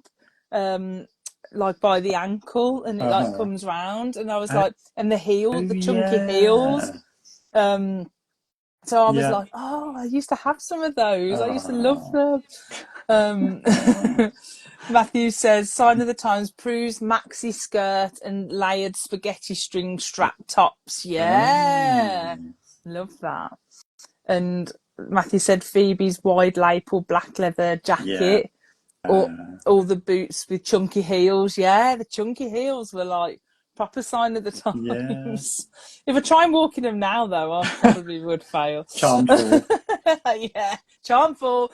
like by the ankle, and it like comes round, and I was like, and the heel, the chunky heels. So I was like, oh, I used to have some of those. I used to love them. Matthew says, sign of the times, Prue's maxi skirt and layered spaghetti string strap tops. Yeah. Love that. And Matthew said Phoebe's wide lapel black leather jacket. All the boots with chunky heels. Yeah, the chunky heels were like proper sign of the times. If I try and walk in them now, though, I probably would fail. Charm fall. Charm fall.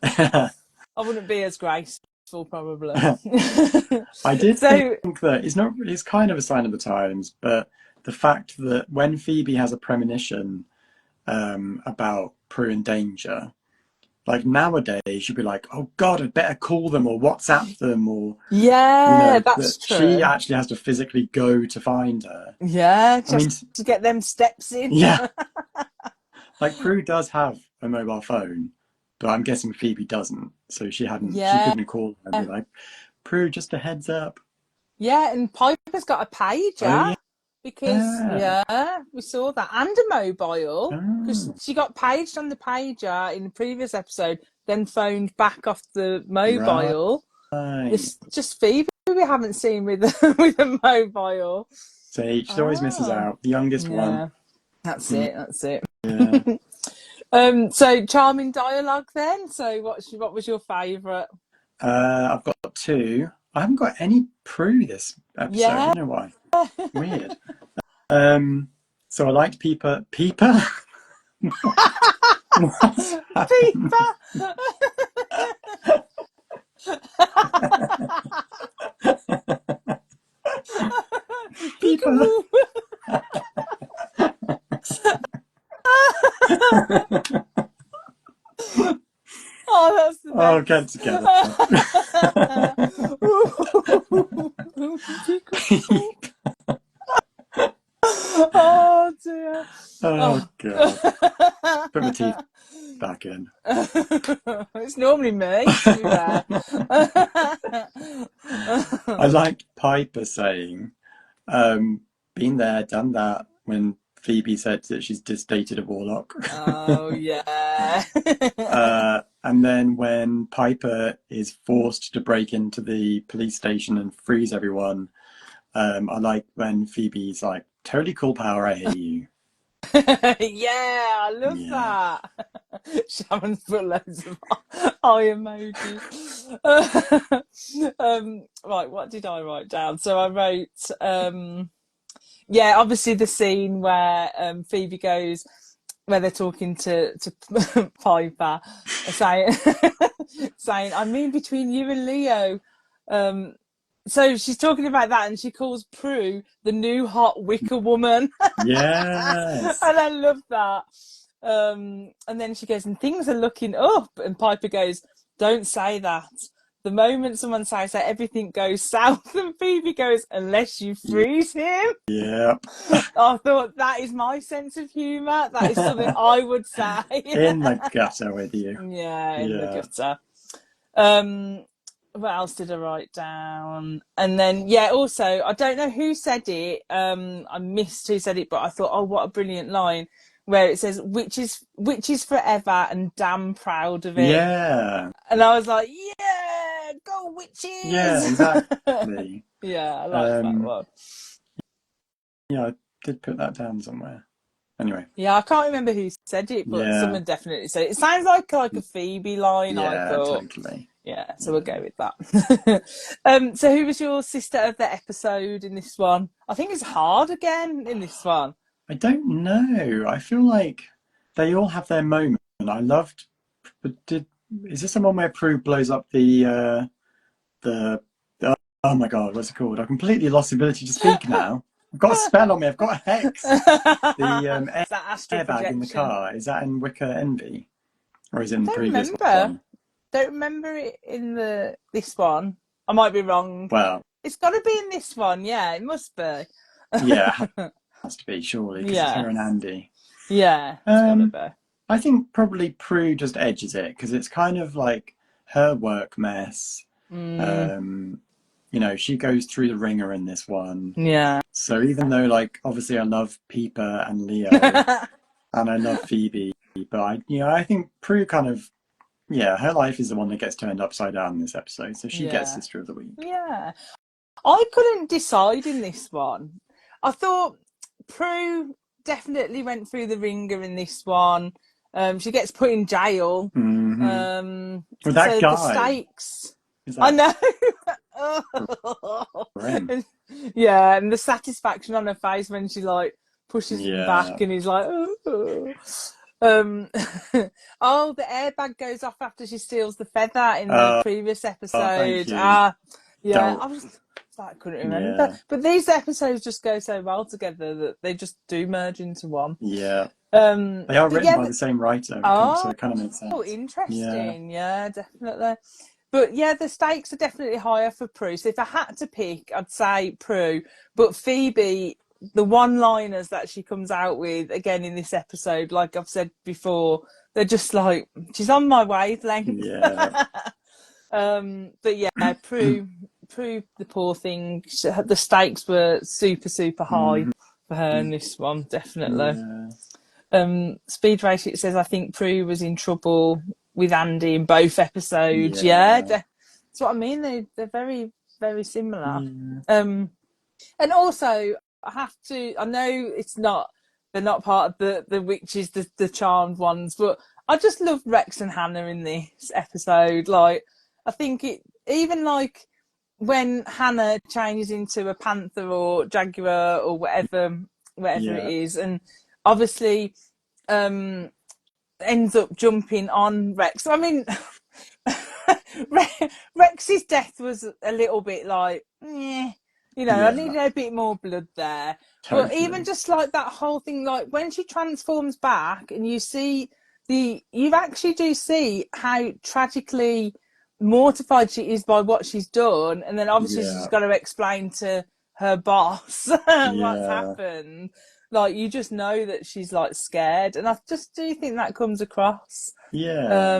I wouldn't be as graceful, probably. I did think that it's kind of a sign of the times, but the fact that when Phoebe has a premonition about Prue in danger, like nowadays you'd be like, oh God, I'd better call them or WhatsApp them, or that's true. She actually has to physically go to find her. To get them steps in. Like Prue does have a mobile phone, but I'm guessing Phoebe doesn't, so she couldn't call her and be like, Prue, just a heads up. And Piper's got a pager. Because we saw that, and a mobile, because she got paged on the pager in the previous episode, then phoned back off the mobile. It's just Phoebe we haven't seen with a mobile. So she always misses out. The youngest one. That's it. So charming dialogue then. So what was your favourite? I've got 2. I haven't got any Prue this episode. I don't know why. Weird. So I liked Peeper. Peeper? Peeper! Peeper! Oh, that's the best. Oh, get together. Oh dear. Oh God. Put my teeth back in. It's normally me. I liked Piper saying, been there, done that, when Phoebe said that she's just dated a warlock. Oh yeah. And then when Piper is forced to break into the police station and freeze everyone, I like when Phoebe's like, totally cool power, I hate you. I love that. Sharon's put loads of eye emojis. Right, what did I write down? So I wrote, yeah, obviously the scene where Phoebe goes, where they're talking to Piper, saying, I mean, between you and Leo. So she's talking about that, and she calls Prue the new hot Wicca woman. Yes. And I love that. And then she goes, and things are looking up. And Piper goes, don't say that. The moment someone says that, everything goes south. And Phoebe goes, unless you freeze him. Yep. I thought, that is my sense of humour. That is something I would say. In the gutter with you. Yeah, in the gutter. What else did I write down? And then, yeah, also, I don't know who said it. I missed who said it, but I thought, oh, what a brilliant line, where it says, witches forever and damn proud of it. Yeah. And I was like, yeah, go witches. Yeah, exactly. Yeah, I like that one. Yeah, I did put that down somewhere. Anyway. Yeah, I can't remember who said it, but someone definitely said it. It sounds like a Phoebe line, I thought. Totally. Yeah, so we'll go with that. So who was your sister of the episode in this one? I think it's hard again in this one. I don't know. I feel like they all have their moment. I loved, but is this the one where Prue blows up the oh my god, what's it called? I completely lost the ability to speak now. I've got a spell on me. I've got a hex. The airbag in the car, is that in Wicca Envy, or is it in the previous one? Don't remember it in this one. I might be wrong. Well, it's got to be in this one. Yeah, it must be. Yeah, it has to be, surely, because it's her and Andy. Yeah, it's gotta be. I think probably Prue just edges it, because it's kind of like her work mess. You know, she goes through the ringer in this one. Yeah. So even though, like, obviously I love Piper and Leo, and I love Phoebe, but I think Prue kind of, her life is the one that gets turned upside down in this episode, so she gets Sister of the Week. Yeah. I couldn't decide in this one. I thought Prue definitely went through the ringer in this one. She gets put in jail. With that guy. The stakes. I know. Yeah, and the satisfaction on her face when she like pushes him back and he's like, oh. Oh, the airbag goes off after she steals the feather in the previous episode. I couldn't remember. But these episodes just go so well together that they just do merge into one. Yeah. They are written by the same writer, so it kind of makes sense. Oh, interesting. Yeah, definitely. But yeah, the stakes are definitely higher for Prue. So if I had to pick, I'd say Prue. But Phoebe, the one-liners that she comes out with, again, in this episode, like I've said before, they're just like, she's on my wavelength. Yeah. But yeah, Prue, the poor thing, the stakes were super, super high for her in this one, definitely. Speed Race, it says, I think Prue was in trouble with Andy in both episodes. That's what I mean. They're very, very similar. And also, I know they're not part of the witches, the charmed ones, but I just love Rex and Hannah in this episode. Like, I think even like when Hannah changes into a panther or jaguar or whatever it is, and obviously ends up jumping on Rex. I mean, Rex's death was a little bit like, I needed a bit more blood there. Totally. But even just like that whole thing, like when she transforms back and you actually do see how tragically mortified she is by what she's done, and then obviously she's got to explain to her boss what's happened. Like, you just know that she's like scared, and I just do think that comes across. I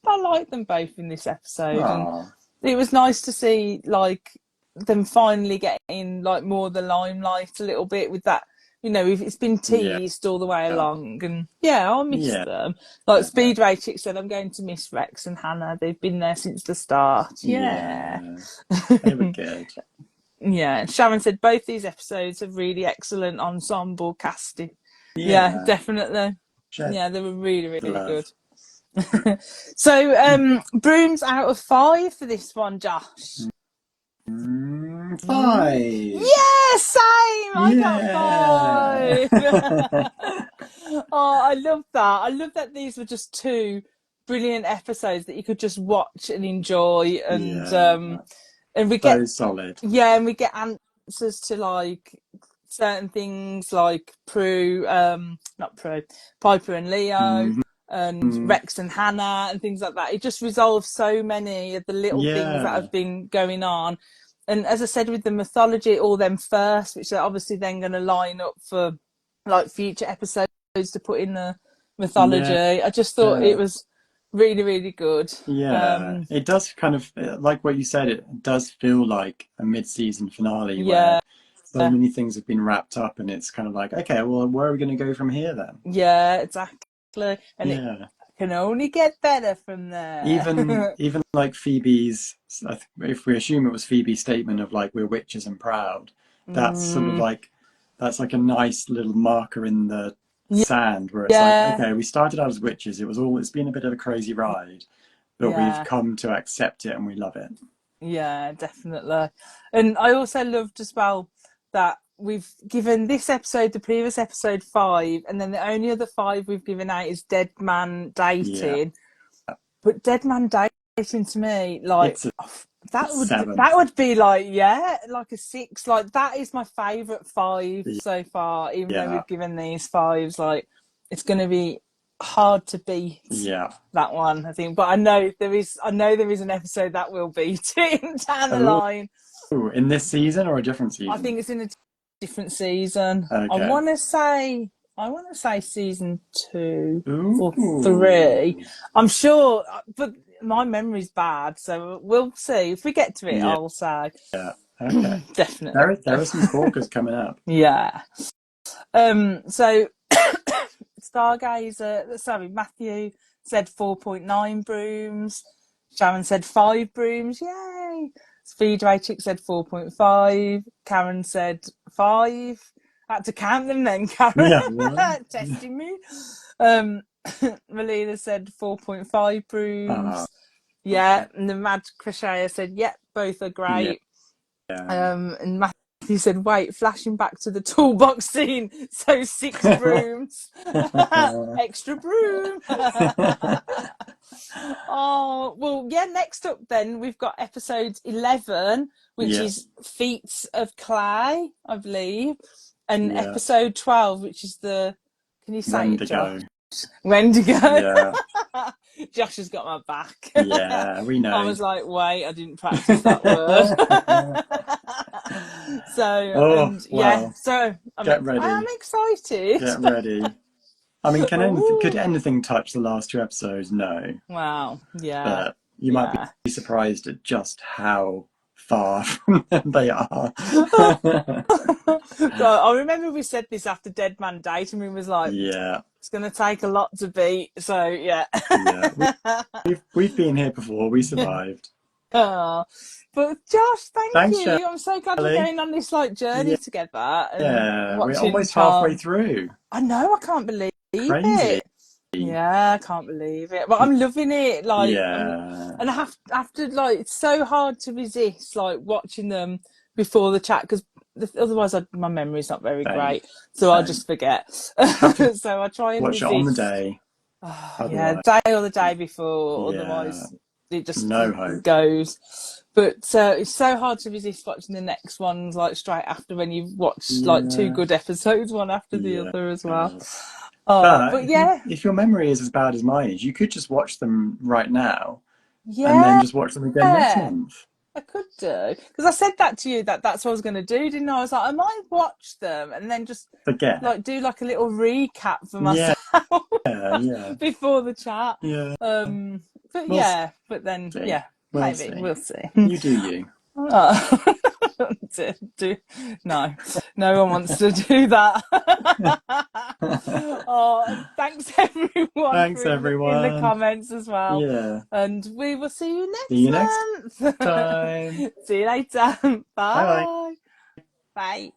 like them both in this episode. And it was nice to see like them finally getting like more of the limelight a little bit with that. It's been teased all the way along, and I miss them. Like Speed Rachel said, I'm going to miss Rex and Hannah. They've been there since the start. They were good. Yeah, Sharon said both these episodes have really excellent ensemble casting. Yeah, definitely. Yeah, they were really, really good. So, brooms out of 5 for this one, Josh. 5. Yeah, same. I got 5. Oh, I love that. I love that these were just 2 brilliant episodes that you could just watch and enjoy, and we get so solid. Yeah, and we get answers to like certain things like Prue, not Prue, Piper and Leo, and Rex and Hannah, and things like that. It just resolves so many of the little things that have been going on. And as I said, with the mythology, all them first, which are obviously then going to line up for like future episodes to put in the mythology. I just thought it was really, really good. It does kind of, like what you said, it does feel like a mid-season finale where so many things have been wrapped up, and it's kind of like, okay, well, where are we going to go from here then? Yeah, exactly. And it can only get better from there. Even like Phoebe's, if we assume it was Phoebe's statement of like, we're witches and proud, that's sort of like, that's like a nice little marker in the sand where it's like, okay, we started out as witches, it's been a bit of a crazy ride, but we've come to accept it and we love it. Yeah, definitely. And I also loved as well that we've given this episode, the previous episode, 5, and then the only other 5 we've given out is Dead Man Dating. But Dead Man Dating to me, like that would be like like a 6. Like that is my favourite 5 so far. Even though we've given these 5s, like it's going to be hard to beat that one, I think. But I know there is an episode that will beat it down the line. In this season or a different season? I think it's in a different season. Okay. I want to say season 2 or 3. I'm sure, but my memory's bad, so we'll see. If we get to it, I'll say. Yeah. Okay. Definitely. There are some corkers coming up. Yeah. So Matthew said 4.9 brooms. Sharon said 5 brooms. Yay! Speedway Chick said 4.5. Karen said 5. I had to count them then, Karen. Testing me. Melina said 4.5 brooms. And the Mad Crocheter said, both are great. And Matthew said, wait, flashing back to the toolbox scene, so 6 brooms. Extra broom. Oh, well, next up then, we've got episode 11, which is Feats of Clay, I believe, and episode 12, which is can you say Wendigo. It, Josh? Wendigo. Yeah. Josh has got my back. Yeah, we know. I was like, wait, I didn't practice that word. Get ready. I'm excited. Get ready. I mean, could anything touch the last 2 episodes? No. Wow. Yeah. But you might be surprised at just how far from them they are. I remember we said this after Dead Man Date, and we was like, it's going to take a lot to beat. So we've been here before. We survived. But Josh, thank you. Shelley. I'm so glad we're going on this journey together. And we're almost halfway through. I know. I can't believe it. Yeah, I can't believe it. But I'm loving it. And I have to it's so hard to resist watching them before the chat, because otherwise my memory's not very great. So I'll just forget. So I try and watch resist. It on the day. Day or the day before. Otherwise it just goes. But it's so hard to resist watching the next ones straight after, when you've watched 2 good episodes, one after the other as well. But if your memory is as bad as mine is, you could just watch them right now and then just watch them again next month. I could do, because I said that to you, that's what I was going to do, didn't I? I was like, I might watch them and then just forget, do a little recap for myself before the chat. But then we'll see. You do you. No one wants to do that. Thanks everyone in the comments as well. And we will see you next time. See you later. Bye. Bye.